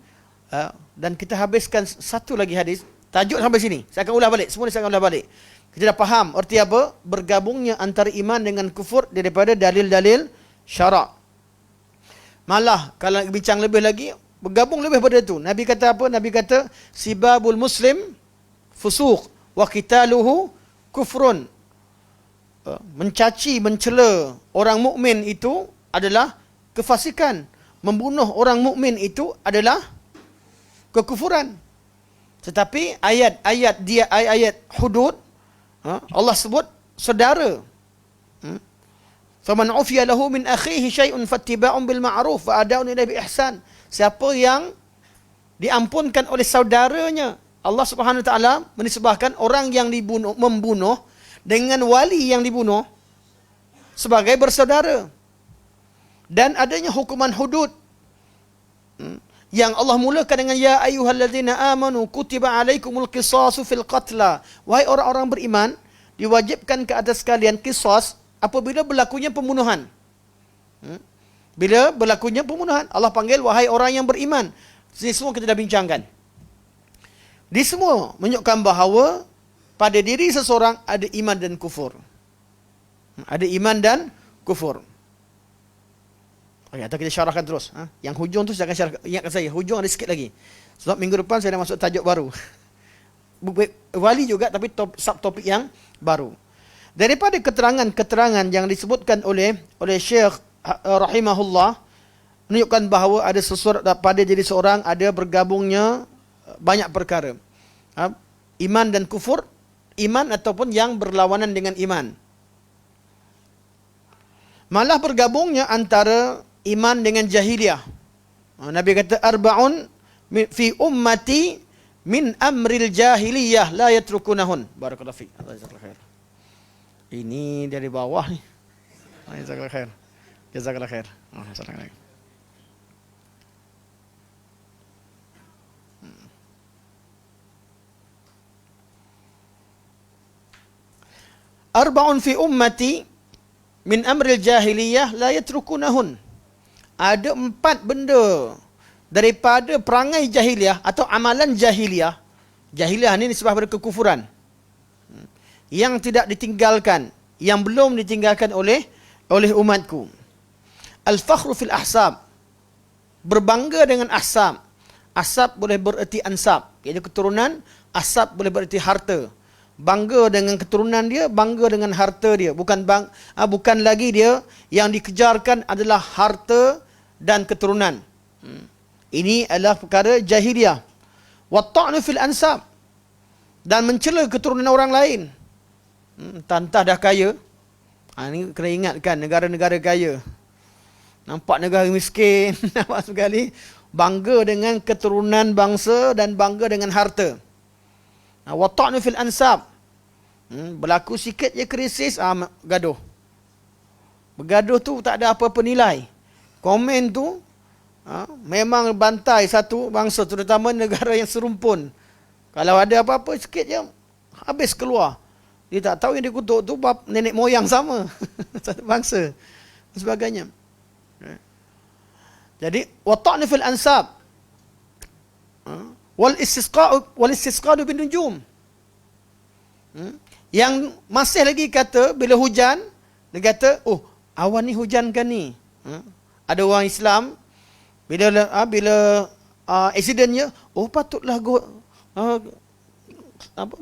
Dan kita habiskan satu lagi hadis. Tajuk sampai sini. Saya akan ulas balik. Semua saya akan ulas balik. Kita dah faham erti apa? Bergabungnya antara iman dengan kufur daripada dalil-dalil syarak. Malah kalau bincang lebih lagi, bergabung lebih pada itu. Nabi kata apa? Nabi kata sibabul muslim fusuq wa qitaluhu kufrun. Mencaci, mencela orang mukmin itu adalah kefasikan. Membunuh orang mukmin itu adalah kekufuran. Tetapi ayat hudud, Allah sebut saudara. Faman ufiya lahu min akhihi syai'un fattiba'un bil ma'ruf wa ada'un ilaihi bi ihsan. siapa yang diampunkan oleh saudaranya. Allah Subhanahu Wa Taala menisbahkan orang yang membunuh dengan wali yang dibunuh sebagai bersaudara. Dan adanya hukuman hudud yang Allah mulakan dengan ya ayyuhallazina amanu kutiba alaikumul qisasu fil qatla. Wahai orang-orang beriman, diwajibkan ke atas kalian qisas apabila berlakunya pembunuhan. Bila berlakunya pembunuhan, Allah panggil wahai orang yang beriman. Ini semua kita dah bincangkan. Di semua menunjukkan bahawa pada diri seseorang ada iman dan kufur. Ada iman dan kufur. Okay, atau kita syarahkan terus. Yang hujung tu jangan syarah. Ingatkan saya, hujung ada sikit lagi. Sebab minggu depan saya dah masuk tajuk baru. Wali juga tapi subtopik yang baru. Daripada keterangan-keterangan yang disebutkan oleh Syekh rahimahullah, menunjukkan bahawa ada sesuatu pada diri seorang ada bergabungnya banyak perkara. Iman dan kufur, iman ataupun yang berlawanan dengan iman. Malah bergabungnya antara iman dengan jahiliyah. Nabi kata arba'un fi ummati min amril jahiliyah la yatrukunahun. Barakallahu fiik. Jazakallahu khair. Ini dari bawah ni. Jazakallahu khair. Jazakallahu khair. Jazakallahu khair. Arba'un fi ummati min amril jahiliyah la yatrukunahun. Ada 4 benda daripada perangai jahiliyah atau amalan jahiliyah. Jahiliyah ni disebabkan pada kekufuran. Yang tidak ditinggalkan, yang belum ditinggalkan oleh umatku. Al-fakhru fil ahsab. Berbangga dengan ahsab. Ahsab boleh bererti ansab, iaitu keturunan. Ahsab boleh bererti harta. Bangga dengan keturunan dia, bangga dengan harta dia. Bukan lagi dia yang dikejarkan adalah harta dan keturunan. Ini adalah perkara jahiliyah. Wa ta'nu fil ansab. Dan mencela keturunan orang lain. Tantah dah kaya. Ini kena ingatkan negara-negara kaya. Nampak negara miskin. Nampak sekali. Bangga dengan keturunan bangsa dan bangga dengan harta. Wa ta'nu fil ansab. Berlaku sikit je krisis, gaduh. Bergaduh tu tak ada apa-apa nilai. Komen tu memang bantai satu bangsa, terutama negara yang serumpun. Kalau ada apa-apa sikit je, habis keluar. Dia tak tahu yang dia kutuk tu nenek moyang sama. Satu bangsa. Dan sebagainya. Jadi, wa ta'nu fil ansab. Wal istisqa'u bin nujum. Yang masih lagi kata bila hujan, dia kata, oh, awan ni hujan kan ni. Ada orang Islam bila accidentnya, oh patutlah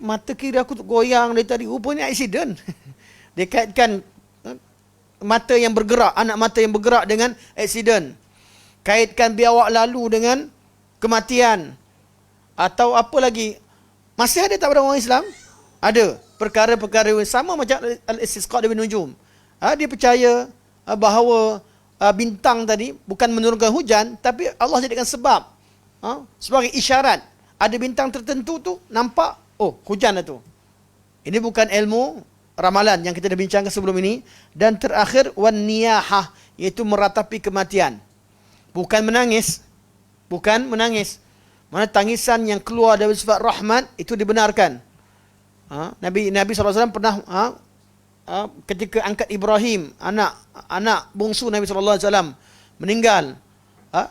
mata kiri aku goyang dari tadi, rupanya accident. Dia kaitkan mata yang bergerak, anak mata yang bergerak dengan accident. Kaitkan biawak lalu dengan kematian. Atau apa lagi? Masih ada tak pada orang Islam? Ada. Perkara-perkara sama macam al-istisqa' bin nujum. Dia percaya bahawa bintang tadi bukan menurunkan hujan, tapi Allah jadikan sebab. Sebagai isyarat. Ada bintang tertentu tu, nampak, oh hujan lah tu. Ini bukan ilmu ramalan yang kita dah bincangkan sebelum ini. Dan terakhir, wan niyahah, iaitu meratapi kematian. Bukan menangis. Bukan menangis. Mana tangisan yang keluar dari sifat rahmat, itu dibenarkan. Nabi SAW pernah ketika angkat Ibrahim, anak bungsu Nabi SAW meninggal,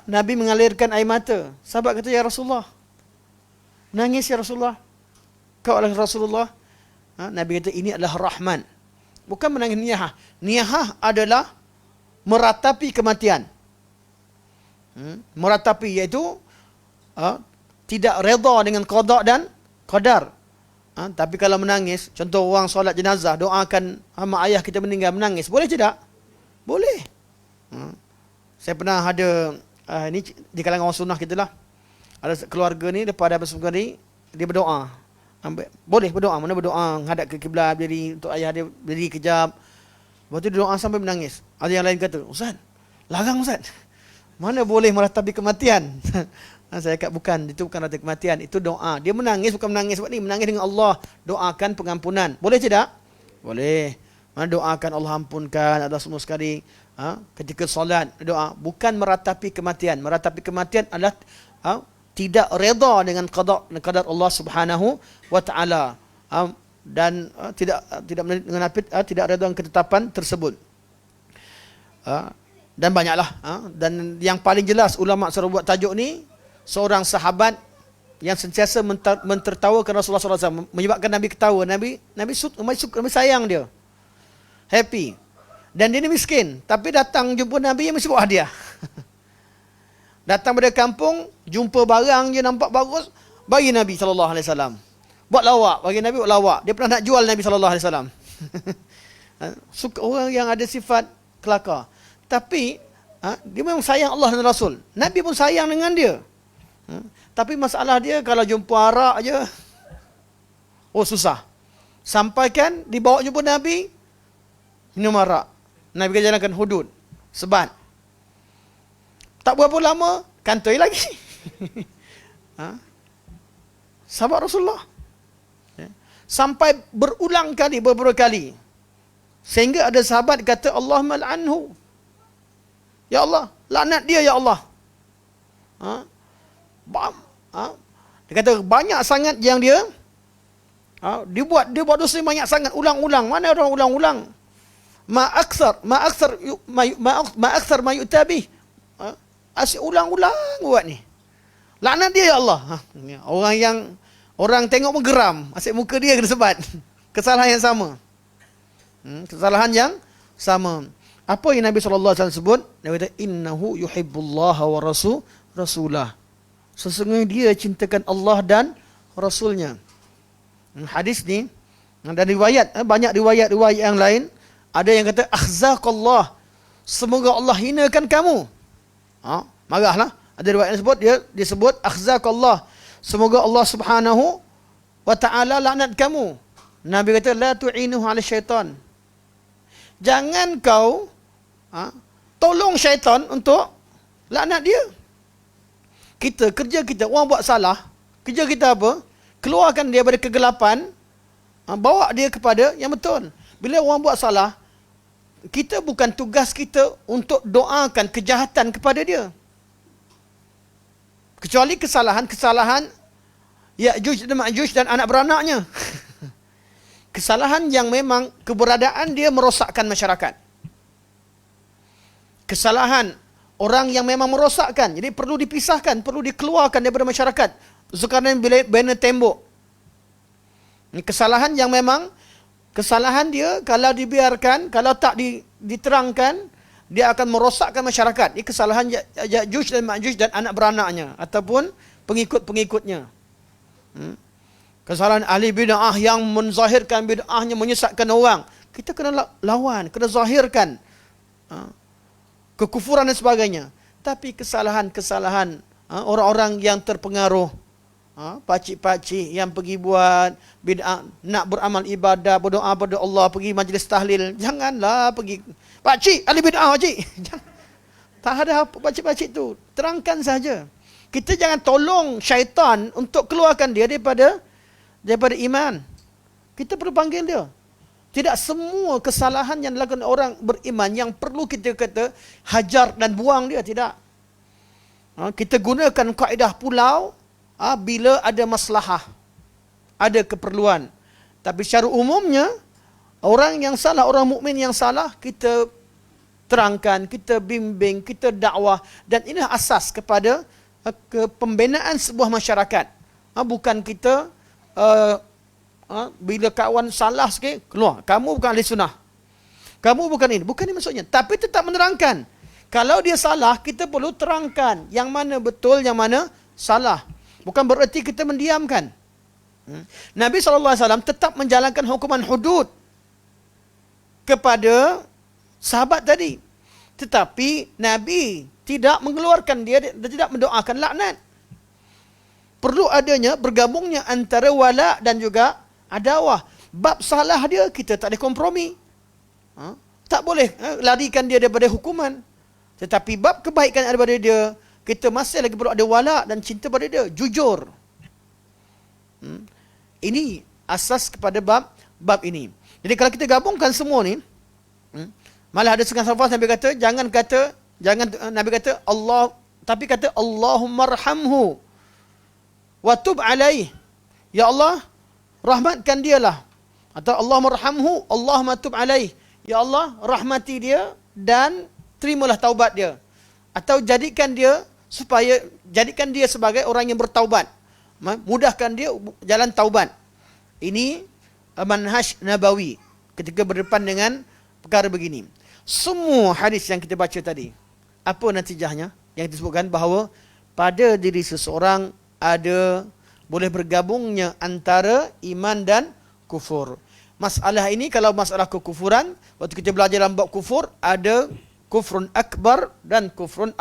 Nabi mengalirkan air mata. Sahabat kata, ya Rasulullah, nangis ya Rasulullah, kau adalah Rasulullah. Nabi kata, ini adalah rahman, bukan menangis niyahah. Niyahah adalah meratapi kematian. Meratapi iaitu tidak redha dengan qada dan qadar. Tapi kalau menangis, contoh orang solat jenazah, doakan mak ayah kita meninggal, menangis, boleh tidak? Boleh. Saya pernah ada, ini di kalangan orang sunnah kita lah, ada keluarga ni, daripada habis ni, dia berdoa. Boleh berdoa, mana berdoa, menghadap ke kiblat, berdiri, untuk ayah dia berdiri kejap. Lepas tu dia doa sampai menangis. Ada yang lain kata, Ustaz, larang Ustaz. Mana boleh meratapi kematian? Saya kata bukan, itu bukan meratapi kematian, itu doa. Dia menangis, bukan menangis sebab ni, menangis dengan Allah. Doakan pengampunan. Boleh tidak? Boleh. Doakan Allah ampunkan Allah semua sekali. Ketika solat, doa. Bukan meratapi kematian. Meratapi kematian adalah tidak reda dengan qadar Allah Subhanahu wa taala. Dan tidak reda dengan ketetapan tersebut. Dan banyaklah. Dan yang paling jelas ulama suruh buat tajuk ni, seorang sahabat yang sentiasa mentertawakan Rasulullah SAW, menyebabkan Nabi ketawa. Nabi sayang dia, happy. Dan dia ni miskin, tapi datang jumpa Nabi yang mesti bawa hadiah. Datang pada kampung, jumpa barang je nampak bagus, bagi Nabi SAW. Buat lawak, bagi Nabi buat lawak. Dia pernah nak jual Nabi SAW. Suka orang yang ada sifat kelakar. Tapi dia memang sayang Allah dan Rasul. Nabi pun sayang dengan dia. Tapi masalah dia kalau jumpa arak je, susah. Sampaikan dibawa jumpa Nabi, minum arak. Nabi akan jalankan hudud, sebat. Tak berapa lama, kantoi lagi. Sahabat Rasulullah. Sampai berulang kali, beberapa kali. Sehingga ada sahabat kata, Allahumma al'anhu. Ya Allah, laknat dia ya Allah. Dia kata banyak sangat yang dia buat dosa banyak sangat, ulang-ulang. Mana orang ulang-ulang? Ma aksar ma yu'tabi. Asyik ulang-ulang buat ni. Laknat dia ya Allah. Orang tengok pun geram, asyik muka dia kena sebat. Kesalahan yang sama. Kesalahan yang sama. Apa yang Nabi SAW sebut? Dia kata innahu yuhibbullaha wa rasulah. Sesungguhnya dia cintakan Allah dan Rasulnya. Hadis ni dan riwayat, banyak riwayat yang lain, ada yang kata akhzaqallah, semoga Allah hinakan kamu. Marahlah. Ada riwayat yang sebut, dia sebut akhzaqallah, semoga Allah Subhanahu wa taala laknat kamu. Nabi kata la tu'inuhu 'ala syaitan. Jangan kau tolong syaitan untuk laknat dia. Kerja kita, orang buat salah, kerja kita apa? Keluarkan dia daripada kegelapan, bawa dia kepada yang betul. Bila orang buat salah, kita bukan tugas kita untuk doakan kejahatan kepada dia. Kecuali kesalahan Ya'juj dan Ma'juj dan anak beranaknya. Kesalahan yang memang keberadaan dia merosakkan masyarakat. Kesalahan orang yang memang merosakkan, jadi perlu dipisahkan, perlu dikeluarkan daripada masyarakat. Zulkarnain bina tembok. Ini kesalahan yang memang, kesalahan dia kalau dibiarkan, kalau tak diterangkan, dia akan merosakkan masyarakat. Ini kesalahan Ya'juj dan Ma'juj dan anak beranaknya, ataupun pengikut-pengikutnya. Kesalahan ahli bid'ah yang menzahirkan bid'ahnya, menyesatkan orang. Kita kena lawan, kena zahirkan kekufuran dan sebagainya. Tapi kesalahan-kesalahan orang-orang yang terpengaruh, pakcik-pakcik yang pergi buat bid'ah, nak beramal ibadah, berdoa pada Allah, pergi majlis tahlil, janganlah pergi. Pakcik, ahli bid'ah pakcik. Tak ada apa pakcik-pakcik tu. Terangkan saja. Kita jangan tolong syaitan untuk keluarkan dia daripada iman. Kita perlu panggil dia. Tidak semua kesalahan yang dilakukan orang beriman yang perlu kita kata hajar dan buang dia, tidak. Kita gunakan kaedah pulau bila ada maslahah, ada keperluan. Tapi secara umumnya, orang yang salah, orang mukmin yang salah, kita terangkan, kita bimbing, kita dakwah. Dan ini asas kepada pembinaan sebuah masyarakat. Bukan kita bila kawan salah sikit, keluar. Kamu bukan ahli sunnah. Kamu bukan ini. Bukan ini maksudnya. Tapi tetap menerangkan. Kalau dia salah, kita perlu terangkan yang mana betul, yang mana salah. Bukan bererti kita mendiamkan. Nabi SAW tetap menjalankan hukuman hudud kepada sahabat tadi. Tetapi Nabi tidak mengeluarkan dia, tidak mendoakan laknat. Perlu adanya bergabungnya antara wala dan juga adawah. Bab salah dia, kita tak boleh kompromi. Tak boleh larikan dia daripada hukuman. Tetapi bab kebaikan ada pada dia, kita masih lagi perlu ada wala dan cinta pada dia, jujur. Ini asas kepada bab ini. Jadi kalau kita gabungkan semua ni, malah ada setengah sahabat Nabi kata, Nabi kata Allah, tapi kata Allahumma arhamhu wa tub alaih. Ya Allah, rahmatkan dia lah. Atau Allahumma arhamhu, Allahumma tub alaih. Ya Allah, rahmati dia dan terimalah taubat dia. Atau jadikan dia sebagai orang yang bertaubat. Mudahkan dia jalan taubat. Ini manhaj nabawi ketika berdepan dengan perkara begini. Semua hadis yang kita baca tadi, apa natijahnya? Yang disebutkan bahawa pada diri seseorang ada boleh bergabungnya antara iman dan kufur. Masalah ini, kalau masalah kekufuran, waktu kita belajar dalam bab kufur, ada kufrun akbar dan kufrun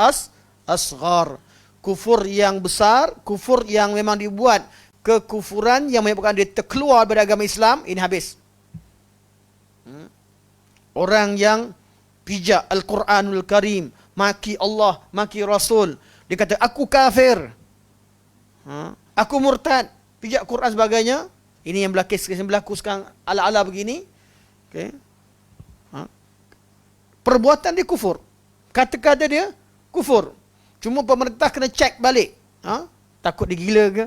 asghar. Kufur yang besar, kufur yang memang dibuat kekufuran yang menyebabkan dia terkeluar dari agama Islam, ini habis. Orang yang pijak Al-Quranul Karim, maki Allah, maki Rasul, dia kata aku kafir, aku murtad, pijak Quran sebagainya. Ini yang berlaku sekarang ala-ala begini. Okay. Perbuatan dia kufur, kata-kata dia kufur. Cuma pemerintah kena cek balik. Takut dia gila ke?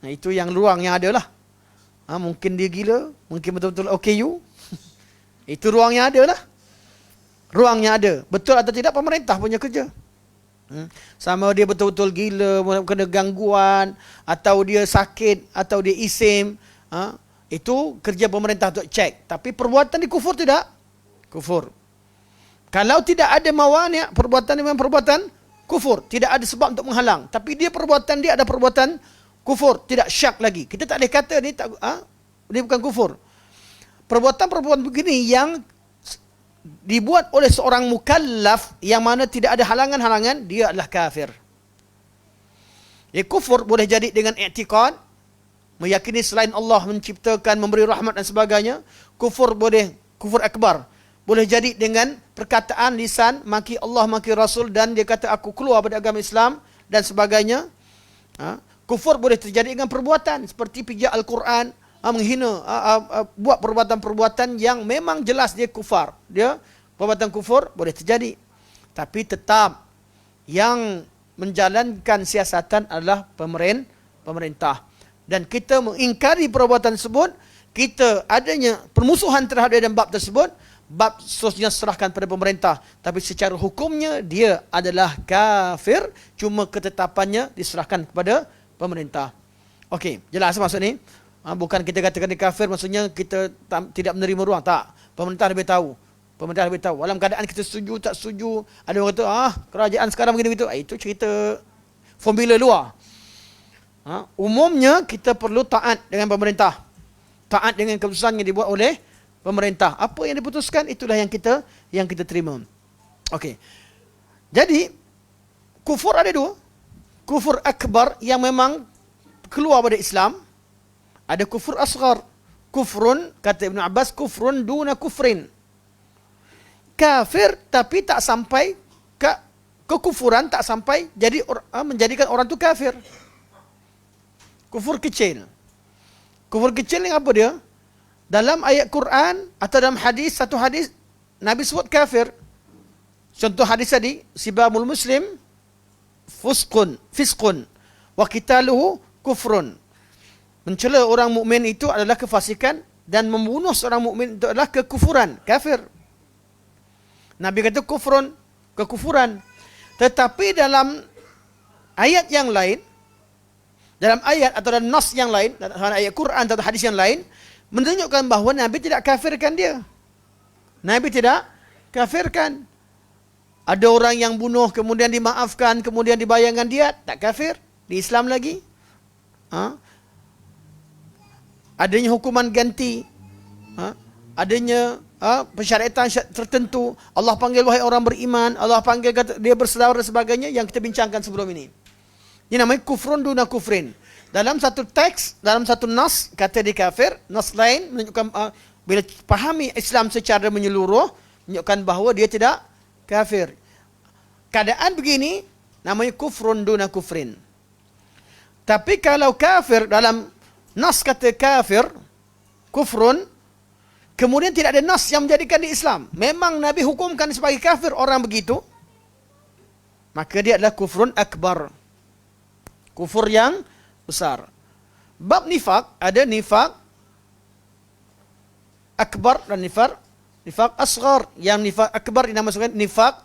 Itu yang ruang yang ada lah. Mungkin dia gila, mungkin betul-betul OKU. Itu ruang yang ada lah. Ruangnya ada. Betul atau tidak, pemerintah punya kerja. Sama dia betul-betul gila, kena gangguan, atau dia sakit, atau dia isim. Itu kerja pemerintah untuk cek. Tapi perbuatan dia kufur tidak? Kufur. Kalau tidak ada mawani', perbuatan dia memang perbuatan kufur. Tidak ada sebab untuk menghalang. Tapi dia perbuatan dia ada perbuatan kufur. Tidak syak lagi. Kita tak boleh kata dia bukan kufur. Perbuatan-perbuatan begini yang dibuat oleh seorang mukallaf yang mana tidak ada halangan-halangan, dia adalah kafir. Kufur boleh jadi dengan i'tiqad, meyakini selain Allah menciptakan, memberi rahmat dan sebagainya. Kufur boleh, kufur akbar. Boleh jadi dengan perkataan lisan, maki Allah, maki Rasul, dan dia kata aku keluar dari agama Islam dan sebagainya. Kufur boleh terjadi dengan perbuatan seperti pijak Al-Quran, menghina, buat perbuatan-perbuatan yang memang jelas dia kufar. Dia perbuatan kufur boleh terjadi. Tapi tetap yang menjalankan siasatan adalah pemerintah. Dan kita mengingkari perbuatan tersebut, kita adanya permusuhan terhadap dia dan bab tersebut, bab seterusnya serahkan pada pemerintah. Tapi secara hukumnya dia adalah kafir, cuma ketetapannya diserahkan kepada pemerintah. Okey, jelas maksud ni? Bukan kita katakan dia kafir, maksudnya kita tidak menerima ruang. Tak. Pemerintah lebih tahu. Pemerintah lebih tahu. Dalam keadaan kita setuju, tak setuju. Ada orang kata, kerajaan sekarang begini-begitu. Itu cerita formula luar. Umumnya kita perlu taat dengan pemerintah. Taat dengan keputusan yang dibuat oleh pemerintah. Apa yang diputuskan, itulah yang kita terima. Okey. Jadi, kufur ada dua. Kufur akbar yang memang keluar dari Islam. Ada kufur asghar. Kufrun, kata Ibn Abbas, kufrun duna kufrin. Kafir tapi tak sampai kekufuran, tak sampai jadi menjadikan orang tu kafir. Kufur kecil. Kufur kecil ni apa dia? Dalam ayat Quran atau dalam hadis, satu hadis Nabi sebut kafir. Contoh hadis tadi, sibabul muslim fisqun wa qitaluhu kufrun. Mencela orang mukmin itu adalah kefasikan dan membunuh seorang mukmin itu adalah kekufuran, kafir. Nabi kata kufrun, kekufuran. Tetapi dalam ayat yang lain, dalam ayat atau dalam nas yang lain, dalam ayat Quran atau hadis yang lain, menunjukkan bahawa Nabi tidak kafirkan dia. Nabi tidak kafirkan. Ada orang yang bunuh, kemudian dimaafkan, kemudian dibayarkan dia, tak kafir. Di Islam lagi. Adanya hukuman ganti. Adanya persyaratan tertentu. Allah panggil wahai orang beriman. Allah panggil kata, dia bersaudara dan sebagainya yang kita bincangkan sebelum ini. Ini namanya kufrun duna kufrin. Dalam satu teks, dalam satu nas, kata dia kafir. Nas lain menunjukkan, bila pahami Islam secara menyeluruh, menunjukkan bahawa dia tidak kafir. keadaan begini namanya kufrun duna kufrin. Tapi kalau kafir, dalam nas kata kafir, kufrun, kemudian tidak ada nas yang menjadikan dia Islam, memang Nabi hukumkan sebagai kafir orang begitu, maka dia adalah kufrun akbar, kufur yang besar. Bab nifak, ada nifak akbar dan nifak asghar. Yang nifak akbar dinamakan nifak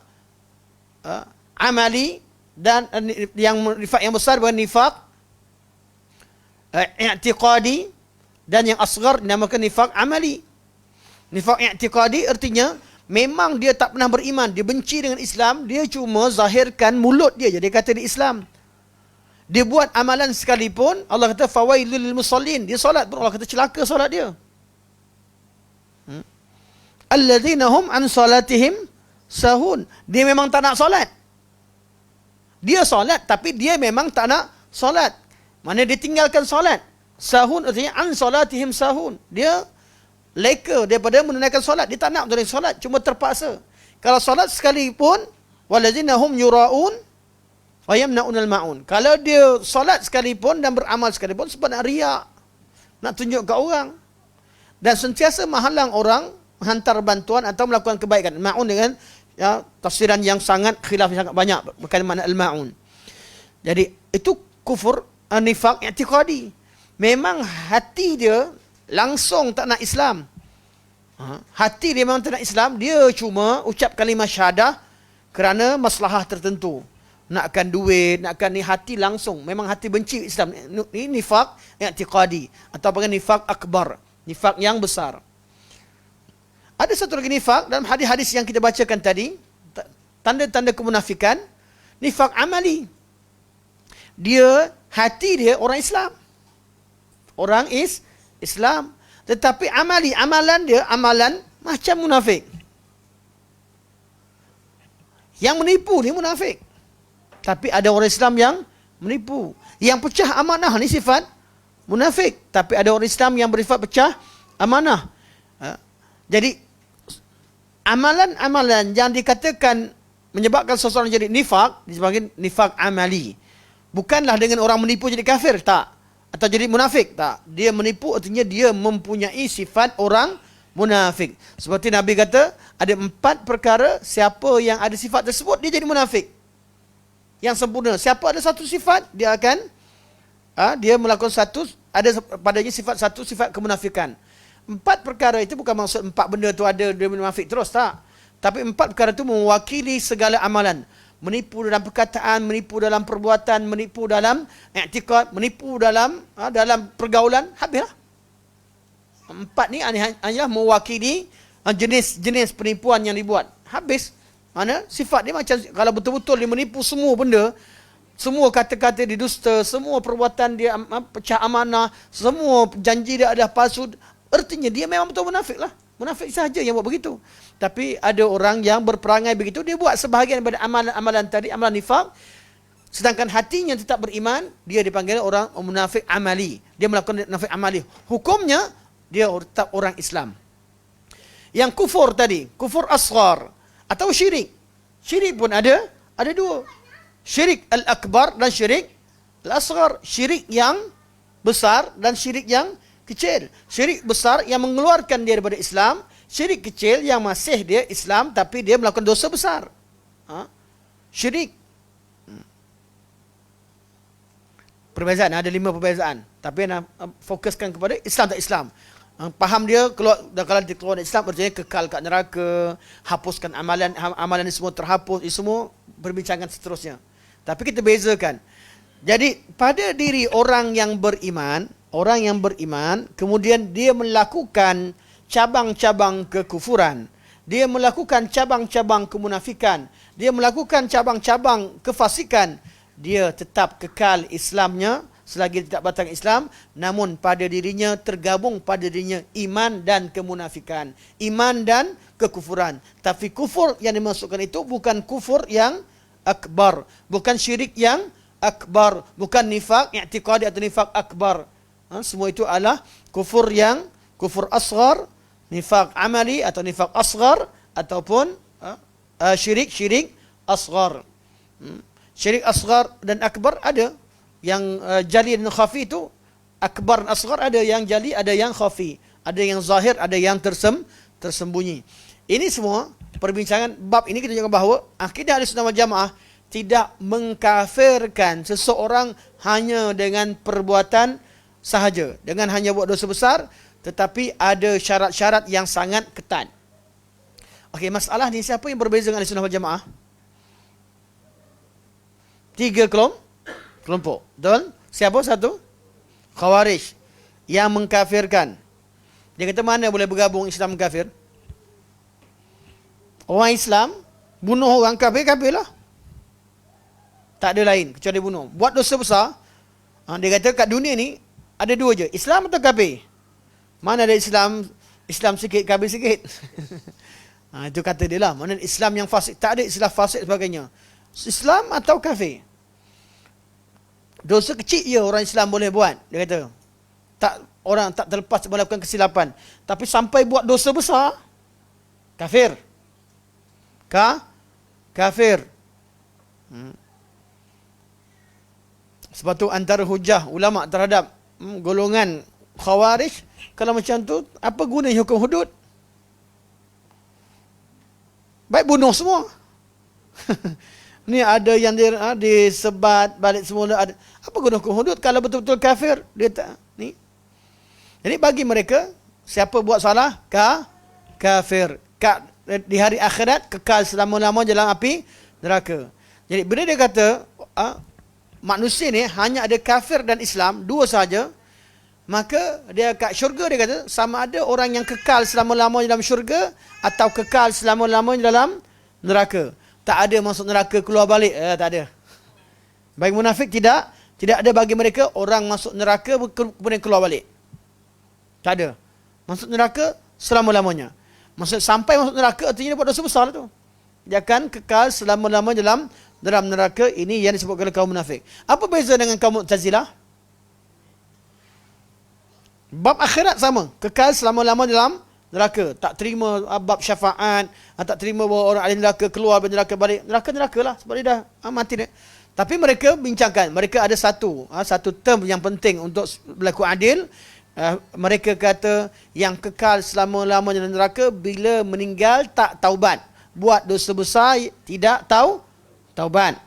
amali, dan yang nifak yang besar bukan nifak i'tiqadi, dan yang asghar dinamakan nifak amali. Nifak i'tiqadi artinya memang dia tak pernah beriman, dia benci dengan Islam, dia cuma zahirkan mulut dia jadi kata dia Islam. Dia buat amalan sekalipun, Allah kata fawailul lil musallin, dia solat pun Allah kata celaka solat dia. Alladzina hum an salatihim sahun, dia memang tak nak solat. Dia solat tapi dia memang tak nak solat. Mana dia tinggalkan solat. Sahun artinya an salatihim sahun, dia leka daripada menunaikan solat, dia tak nak menunaikan solat, cuma terpaksa. Kalau solat sekalipun, waladzina hum yura'un wa yamna'unal ma'un, kalau dia solat sekalipun dan beramal sekalipun sebab nak riak, nak tunjuk ke orang, dan sentiasa menghalang orang hantar bantuan atau melakukan kebaikan. Ma'un dengan tafsiran yang sangat khilaf, yang sangat banyak berkaitan makna al-ma'un. Jadi itu kufur nifaq i'tiqadi. Memang hati dia langsung tak nak Islam. Hati dia memang tak nak Islam, dia cuma ucap kalimah syahadah kerana maslahah tertentu. Nakkan duit, nakkan ni, hati langsung. Memang hati benci Islam. Ini nifaq i'tiqadi atau panggil nifaq akbar, nifaq yang besar. Ada satu lagi nifaq dalam hadis-hadis yang kita bacakan tadi, tanda-tanda kemunafikan, nifaq amali. Dia, hati dia orang Islam. Orang Islam. Tetapi amali, amalan dia, amalan macam munafik. Yang menipu ni munafik. Tapi ada orang Islam yang menipu. Yang pecah amanah ni sifat munafik. Tapi ada orang Islam yang bersifat pecah amanah. Jadi, amalan-amalan yang dikatakan menyebabkan seseorang jadi nifak, disebabkan nifak amali. Bukanlah dengan orang menipu jadi kafir, tak. Atau jadi munafik, tak. Dia menipu artinya dia mempunyai sifat orang munafik. Seperti Nabi kata, ada 4 perkara, siapa yang ada sifat tersebut, dia jadi munafik. Yang sempurna. Siapa ada satu sifat, dia akan, dia melakukan satu, ada padanya satu sifat kemunafikan. 4 perkara itu bukan maksud 4 benda tu ada dia munafik terus, tak. Tapi 4 perkara itu mewakili segala amalan. Menipu dalam perkataan, menipu dalam perbuatan, menipu dalam i'tiqad, menipu dalam pergaulan, habislah. 4 ni hanya mewakili jenis-jenis penipuan yang dibuat. Habis. Mana sifat dia macam, kalau betul-betul dia menipu semua benda, semua kata-kata dia dusta, semua perbuatan dia pecah amanah, semua janji dia adalah palsu, artinya dia memang betul munafik lah. Munafik sahaja yang buat begitu. Tapi ada orang yang berperangai begitu, dia buat sebahagian daripada amalan-amalan tadi, amalan nifaq, sedangkan hatinya tetap beriman, dia dipanggil orang munafik amali. Dia melakukan munafik amali. Hukumnya, dia tetap orang Islam. Yang kufur tadi, kufur asghar atau syirik. Syirik pun ada 2. Syirik al-akbar dan syirik al-asghar. Syirik yang besar dan syirik yang kecil. Syirik besar yang mengeluarkan dia daripada Islam, syirik kecil yang masih dia Islam tapi dia melakukan dosa besar. Syirik. Perbezaan, ada 5 perbezaan. Tapi nak fokuskan kepada Islam tak Islam. Faham dia, kalau dia keluar dari Islam artinya kekal kat neraka, hapuskan amalan ni semua terhapus, ini semua perbincangan seterusnya. Tapi kita bezakan. Jadi pada diri orang yang beriman, kemudian dia melakukan cabang-cabang kekufuran, dia melakukan cabang-cabang kemunafikan, dia melakukan cabang-cabang kefasikan, dia tetap kekal Islamnya selagi tidak batang Islam, namun pada dirinya tergabung pada dirinya iman dan kemunafikan, iman dan kekufuran. Tapi kufur yang dimasukkan itu bukan kufur yang akbar, bukan syirik yang akbar, bukan nifaq i'tiqadi atau nifaq akbar. Semua itu adalah kufur yang kufur asghar, nifaq amali atau nifaq asghar ataupun syirik asghar. Syirik asghar dan akbar ada. Yang jali dan khafi itu, akbar dan asghar ada yang jali, ada yang khafi. Ada yang zahir, ada yang tersembunyi. Ini semua perbincangan bab ini kita tunjukkan bahawa akidah Ahlussunnah wal Jamaah tidak mengkafirkan seseorang hanya dengan perbuatan sahaja, dengan hanya buat dosa besar, tetapi ada syarat-syarat yang sangat ketat. Okey, masalah ni siapa yang berbeza dengan Ahlussunnah wal Jamaah? 3 kelompok. Betul? Siapa satu? Khawarij yang mengkafirkan. Dia kata mana boleh bergabung Islam kafir? Orang Islam bunuh orang kafir, kafirlah. Tak ada lain kecuali bunuh. Buat dosa besar. Dia kata kat dunia ni ada dua je, Islam atau kafir. Mana ada Islam sikit, kafir sikit. Itu kata dia lah. Mana Islam yang fasik, tak ada Islam fasik sebagainya. Islam atau kafir. Dosa kecil je orang Islam boleh buat. Dia kata orang tak terlepas melakukan kesilapan. Tapi sampai buat dosa besar, kafir. Kafir. Sebab tu antara hujah ulama terhadap golongan Khawarij, kalau macam tu, apa guna hukum hudud? Baik bunuh semua. Ni ada yang disebat balik semula. Apa guna hukum hudud kalau betul-betul kafir? Dia tak ni. Jadi bagi mereka, siapa buat salah, kafir. Di hari akhirat, kekal selama-lamanya dalam api neraka. Jadi bila dia kata, manusia ni hanya ada kafir dan Islam, dua saja, maka dia kat syurga dia kata, sama ada orang yang kekal selama-lamanya dalam syurga, atau kekal selama-lamanya dalam neraka. Tak ada masuk neraka keluar balik. Tak ada. Bagi munafik tidak ada bagi mereka orang masuk neraka kemudian keluar balik. Tak ada. Masuk neraka selama-lamanya. Maksud sampai masuk neraka artinya dia buat dosa besar tu. Dia akan kekal selama-lamanya dalam neraka. Ini yang disebutkan oleh kaum munafik. Apa beza dengan kaum Mu'tazilah? Bab akhirat sama, kekal selama-lamanya dalam neraka. Tak terima bab syafaat, tak terima bahawa orang ahli neraka keluar dari neraka balik. Neraka lah sebab dia dah mati dia. Tapi mereka bincangkan, mereka ada satu term yang penting untuk berlaku adil. Mereka kata yang kekal selama-lamanya dalam neraka bila meninggal tak taubat. Buat dosa besar tidak taubat.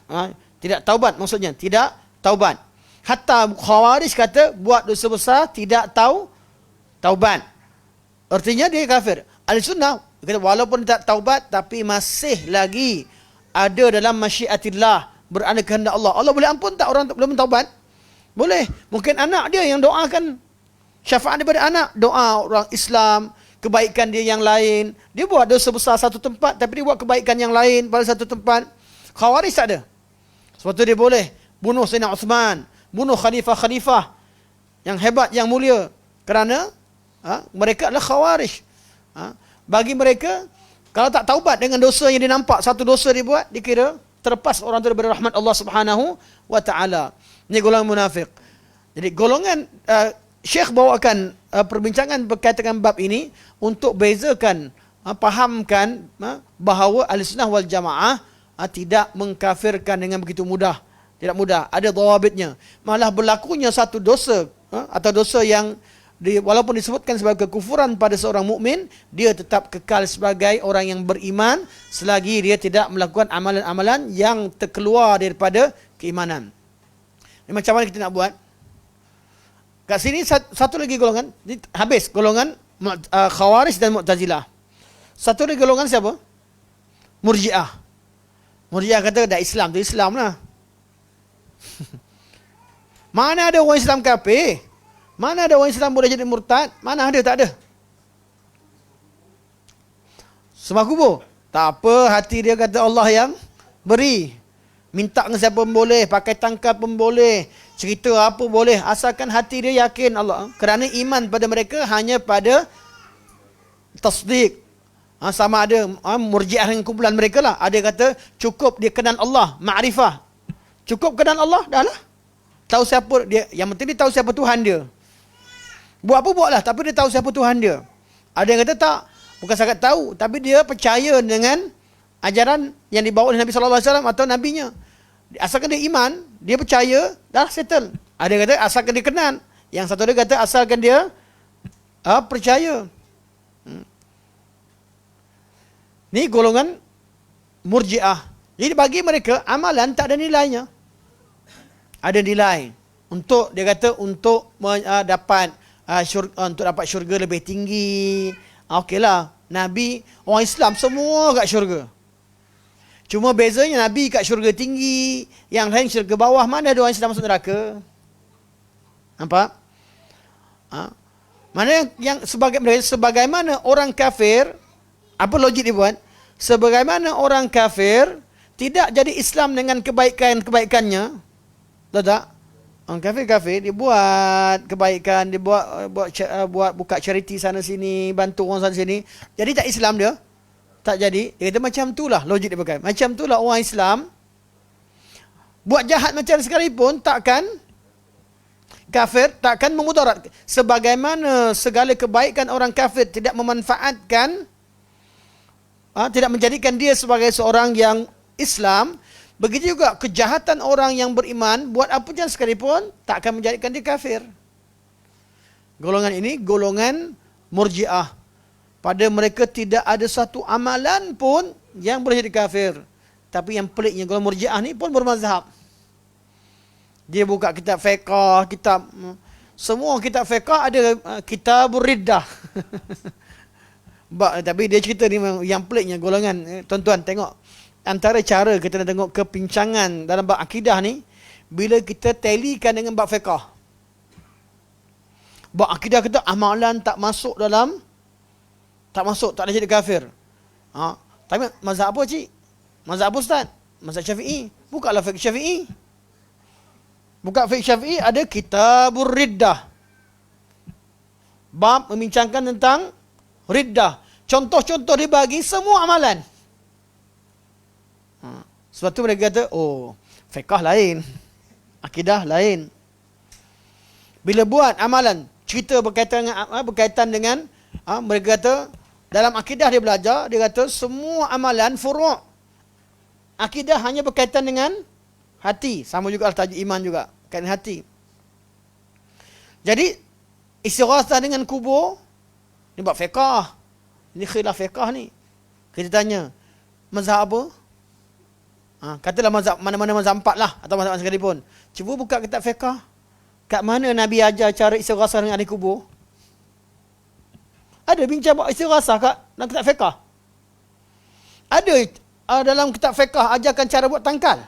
Tidak taubat maksudnya, tidak taubat. Hatta Khawarij kata buat dosa besar tidak taubat. Artinya dia kafir. Ahlussunnah kata walaupun tak taubat tapi masih lagi ada dalam masyiatillah, berada kehendak Allah. Allah boleh ampun tak orang belum taubat? Boleh. Mungkin anak dia yang doakan syafaat daripada anak, doa orang Islam, kebaikan dia yang lain. Dia buat dosa besar satu tempat tapi dia buat kebaikan yang lain pada satu tempat. Khawarij tak ada. Sebab tu dia boleh bunuh Sayyidina Uthman, bunuh khalifah-khalifah yang hebat, yang mulia, kerana mereka adalah Khawarij. Bagi mereka, kalau tak taubat dengan dosa yang dia nampak, satu dosa dia buat, dikira terlepas orang itu daripada rahmat Allah Subhanahu wa taala. Ini golongan munafik. Jadi golongan Syekh bawakan perbincangan berkaitan dengan bab ini untuk bezakan, fahamkan bahawa Ahlussunnah wal Jamaah tidak mengkafirkan dengan begitu mudah. Tidak mudah, ada dhawabitnya. Malah berlakunya satu dosa atau dosa yang walaupun disebutkan sebagai kekufuran pada seorang mukmin, dia tetap kekal sebagai orang yang beriman selagi dia tidak melakukan amalan-amalan yang terkeluar daripada keimanan. Ini macam mana kita nak buat? Kat sini satu lagi golongan, habis golongan Khawarij dan Mu'tazilah. Satu lagi golongan siapa? Murji'ah. Murji'ah kata dah Islam tu Islam lah. Mana ada orang Islam kafir? Mana ada orang Islam boleh jadi murtad? Mana ada, tak ada. Sembah kubur. Tak apa, hati dia kata Allah yang beri. Minta dengan siapa pun boleh, pakai tangkap pun boleh, cerita apa boleh, asalkan hati dia yakin Allah. Kerana iman pada mereka hanya pada tasdik. Sama ada Murji'ah dengan kumpulan mereka lah. Ada kata cukup dia kenal Allah, ma'rifah. Cukup kenal Allah, dah lah. Tahu siapa dia, yang penting dia tahu siapa Tuhan dia. Buat apa buatlah, tapi dia tahu siapa Tuhan dia. Ada yang kata tak, bukan sangat tahu, tapi dia percaya dengan ajaran yang dibawa oleh Nabi sallallahu alaihi wasallam atau nabinya. Asalkan dia iman, dia percaya, dah settle. Ada yang kata asalkan dia kenal. Yang satu dia kata asalkan dia percaya. Ni golongan Murji'ah. Jadi bagi mereka amalan tak ada nilainya. Ada nilai untuk dia kata untuk dapat untuk dapat syurga lebih tinggi. Okeylah, Nabi orang Islam semua kat syurga. Cuma bezanya Nabi kat syurga tinggi, yang lain syurga bawah. Mana ada orang Islam masuk neraka? Nampak? Mana yang sebagaimana orang kafir, apa logik dia buat? Sebagaimana orang kafir tidak jadi Islam dengan kebaikannya. Tahu tak? Orang kafir dia buat kebaikan, dia buat buka charity sana sini, bantu orang sana sini. Jadi tak Islam dia. Tak jadi. Dia kata macam itulah logik dia pakai. Macam itulah orang Islam buat jahat macam sekalipun takkan kafir, takkan memudarat. Sebagaimana segala kebaikan orang kafir tidak memanfaatkan, tidak menjadikan dia sebagai seorang yang Islam, begitu juga kejahatan orang yang beriman buat apa pun sekalipun takkan menjadikan dia kafir. Golongan ini golongan Murji'ah. Pada mereka tidak ada satu amalan pun yang boleh jadi kafir. Tapi yang peliknya golongan Murji'ah ni pun bermazhab. Dia buka kitab fiqh, semua kitab fiqh ada kitabur riddah. Tapi dia cerita ni yang peliknya golongan. Tuan-tuan tengok, antara cara kita nak tengok kepincangan dalam bab akidah ni, bila kita talikan dengan bab fiqh. Bab akidah kita amalan tak masuk, tak ada jadi kafir. Tapi mazhab apa cik? Mazhab apa ustaz? Mazhab Syafi'i. Bukalah fiqh Syafi'i. Buka fiqh Syafi'i, ada kitabur riddah. Bab membincangkan tentang riddah. Contoh-contoh dibagi semua amalan. Sebab tu mereka kata, fiqh lain, akidah lain. Bila buat amalan, cerita berkaitan dengan mereka kata, dalam akidah dia belajar, dia kata semua amalan furu'. Akidah hanya berkaitan dengan hati. Sama juga tajuk iman juga, berkaitan hati. Jadi, istighatsah dengan kubur, ni buat fiqh. Ini khilaf fiqh ni. Kita tanya, mazhab apa? Katalah mazhab, mana-mana mazhab 4 lah, atau mazhab sekalipun. Cuba buka kitab fiqh. Kat mana Nabi ajar cara istighatsah dengan ahli kubur? Ada bincang buat istighatsah kat dalam kitab fiqh? Ada dalam kitab fiqh ajarkan cara buat tangkal.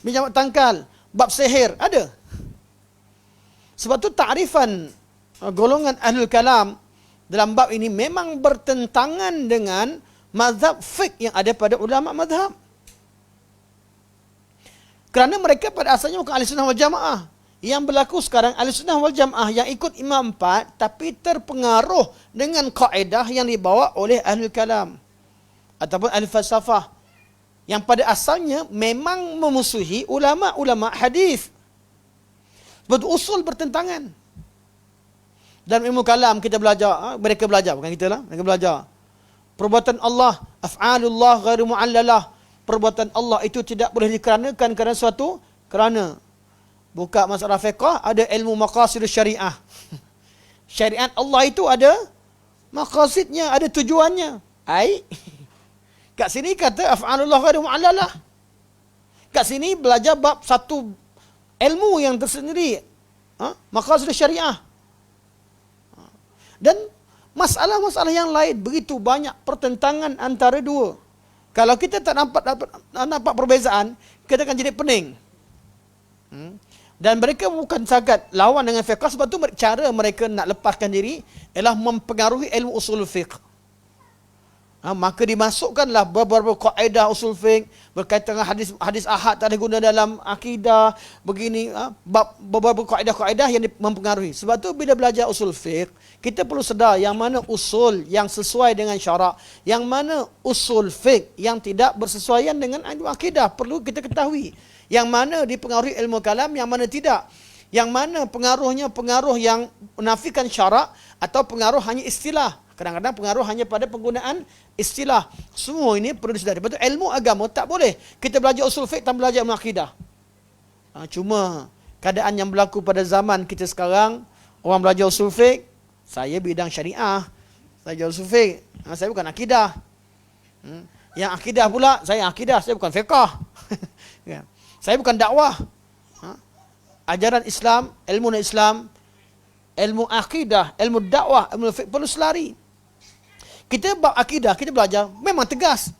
Bincang buat tangkal, bab sihir, ada. Sebab tu takrifan golongan ahlul kalam dalam bab ini memang bertentangan dengan mazhab fiqh yang ada pada ulama mazhab. Kerana mereka pada asalnya bukan ahli sunnah wal jamaah. Yang berlaku sekarang, ahli sunnah wal jamaah yang ikut imam 4 tapi terpengaruh dengan kaedah yang dibawa oleh ahlul kalam ataupun ahli falsafah yang pada asalnya memang memusuhi ulama-ulama hadis. Sebab usul bertentangan. Dalam ilmu kalam kita belajar, mereka belajar, bukan kita lah, mereka belajar. Perbuatan Allah, af'alullah ghairu mu'allalah. Perbuatan Allah itu tidak boleh dikeranakan kerana suatu kerana. Buka masalah fiqh, ada ilmu maqasid syariah. Syariat Allah itu ada maqasidnya, ada tujuannya. Kat sini kata af'alullah ghairu mu'allalah. Kat sini belajar bab satu ilmu yang tersendiri. Maqasid syariah. Dan masalah-masalah yang lain begitu banyak pertentangan antara dua. Kalau kita tak nampak perbezaan, kita akan jadi pening. Dan mereka bukan sangat lawan dengan fiqh, sebab tu cara mereka nak lepaskan diri ialah mempengaruhi ilmu usul fiqh. Maka dimasukkanlah beberapa kaedah usul fiqh berkaitan dengan hadis ahad tak ada guna dalam akidah, begini, beberapa kaedah-kaedah yang mempengaruhi. Sebab tu bila belajar usul fiqh, kita perlu sedar yang mana usul yang sesuai dengan syarak, yang mana usul fiqh yang tidak bersesuaian dengan ilmu akidah, perlu kita ketahui. Yang mana dipengaruhi ilmu kalam, yang mana tidak. Yang mana pengaruhnya pengaruh yang menafikan syarak atau pengaruh hanya istilah. Kadang-kadang pengaruh hanya pada penggunaan istilah. Semua ini perlu disedari. Betul, ilmu agama tak boleh kita belajar usul fiqh tanpa belajar ilmu akidah. Cuma keadaan yang berlaku pada zaman kita sekarang, orang belajar usul fiqh, saya bidang syariah, saya belajar usul fiqh, saya bukan akidah. Yang akidah pula, saya akidah, saya bukan fiqh. Ya. Saya bukan dakwah. Ajaran Islam, ilmu akidah, ilmu dakwah, ilmu fiqh perlu selari. Kita bab akidah, kita belajar memang tegas.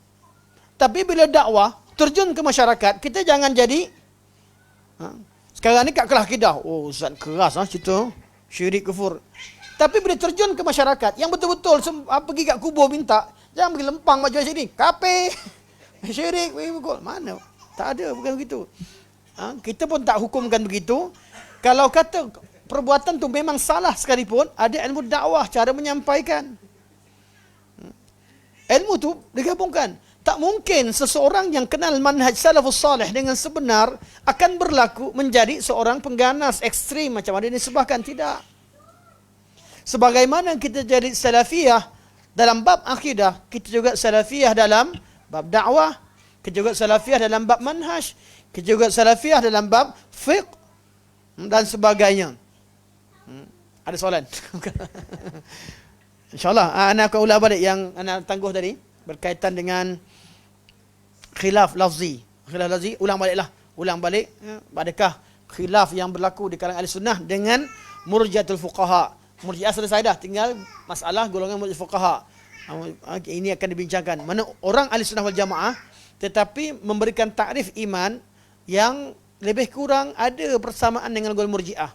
Tapi bila dakwah, terjun ke masyarakat, kita jangan jadi sekarang ni kat kelas akidah. Oh, Ustaz keras cerita syirik kufur. Tapi bila terjun ke masyarakat yang betul-betul pergi kat kubur minta, jangan pergi lempang majlis sini. Kafir. Syirik, mana? Tak ada, bukan begitu. Kita pun tak hukumkan begitu. Kalau kata perbuatan tu memang salah sekalipun, ada ilmu dakwah, cara menyampaikan. Ilmu tu digabungkan. Tak mungkin seseorang yang kenal manhaj salafus salih dengan sebenar akan berlaku menjadi seorang pengganas ekstrim macam ada disebutkan. Tidak. Sebagaimana kita jadi salafiyah dalam bab akidah, kita juga salafiyah dalam bab dakwah, kita juga salafiyah dalam bab manhaj, kita juga salafiyah dalam bab fiqh dan sebagainya. Ada soalan? InsyaAllah, anak akan ulang balik yang anak tangguh tadi berkaitan dengan khilaf lafzi. Khilaf lafzi, ulang baliklah. Ulang balik, adakah khilaf yang berlaku di kalangan ahli sunnah dengan murjiatul fuqaha. Murjiah selesai dah, tinggal masalah golongan murjiah fuqaha. Ini akan dibincangkan. Mana orang ahli sunnah wal jamaah tetapi memberikan takrif iman yang lebih kurang ada persamaan dengan golongan murjiah.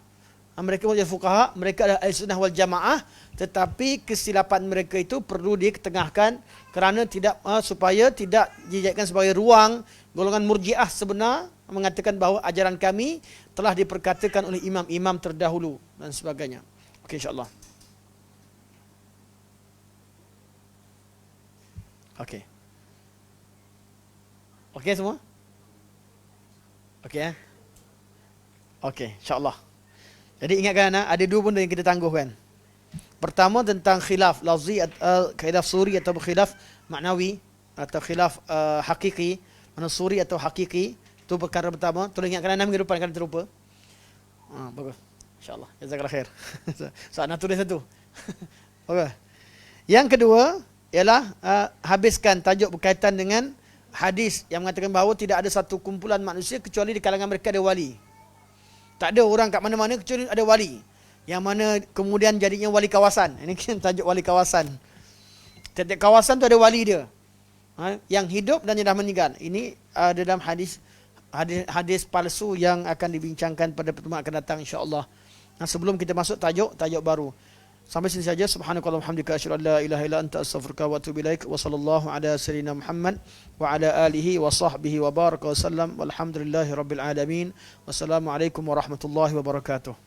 Mereka murjiah fuqaha, mereka adalah ahli sunnah wal jamaah, tetapi kesilapan mereka itu perlu diketengahkan kerana tidak supaya tidak dijadikan sebagai ruang golongan murjiah sebenar mengatakan bahawa ajaran kami telah diperkatakan oleh imam-imam terdahulu dan sebagainya. Okey, insya-Allah. Okey. Okey semua? Okey ya. Okey, insya-Allah. Jadi ingatkan ada dua benda yang kita tangguhkan. Pertama tentang khilaf lafzi, khilaf suri atau khilaf maknawi atau khilaf hakiki, mana suri atau hakiki, itu perkara pertama. Tolong ingatkan 6 minggu depan kan terlupa. Bagus. Insya-Allah. Jazakallah khair. So anak tulis satu. Okey. Yang kedua ialah habiskan tajuk berkaitan dengan hadis yang mengatakan bahawa tidak ada satu kumpulan manusia kecuali di kalangan mereka ada wali. Tak ada orang kat mana-mana kecuali ada wali. Yang mana kemudian jadinya wali kawasan. Ini tajuk wali kawasan. Setiap kawasan tu ada wali dia. Yang hidup dan yang dah meninggal. Ini dalam hadis palsu yang akan dibincangkan pada pertemuan akan datang insya-Allah. Sebelum kita masuk tajuk baru. Sampai sini saja. Subhanakallahumma hamdika asyhadu an la ilaha illa anta astaghfiruka wa atubu ilaik. Wa sallallahu ala sayyidina Muhammad wa ala alihi wa sahbihi wa baraka wa sallam. Walhamdulillahirabbil alamin. Wassalamualaikum warahmatullahi wabarakatuh.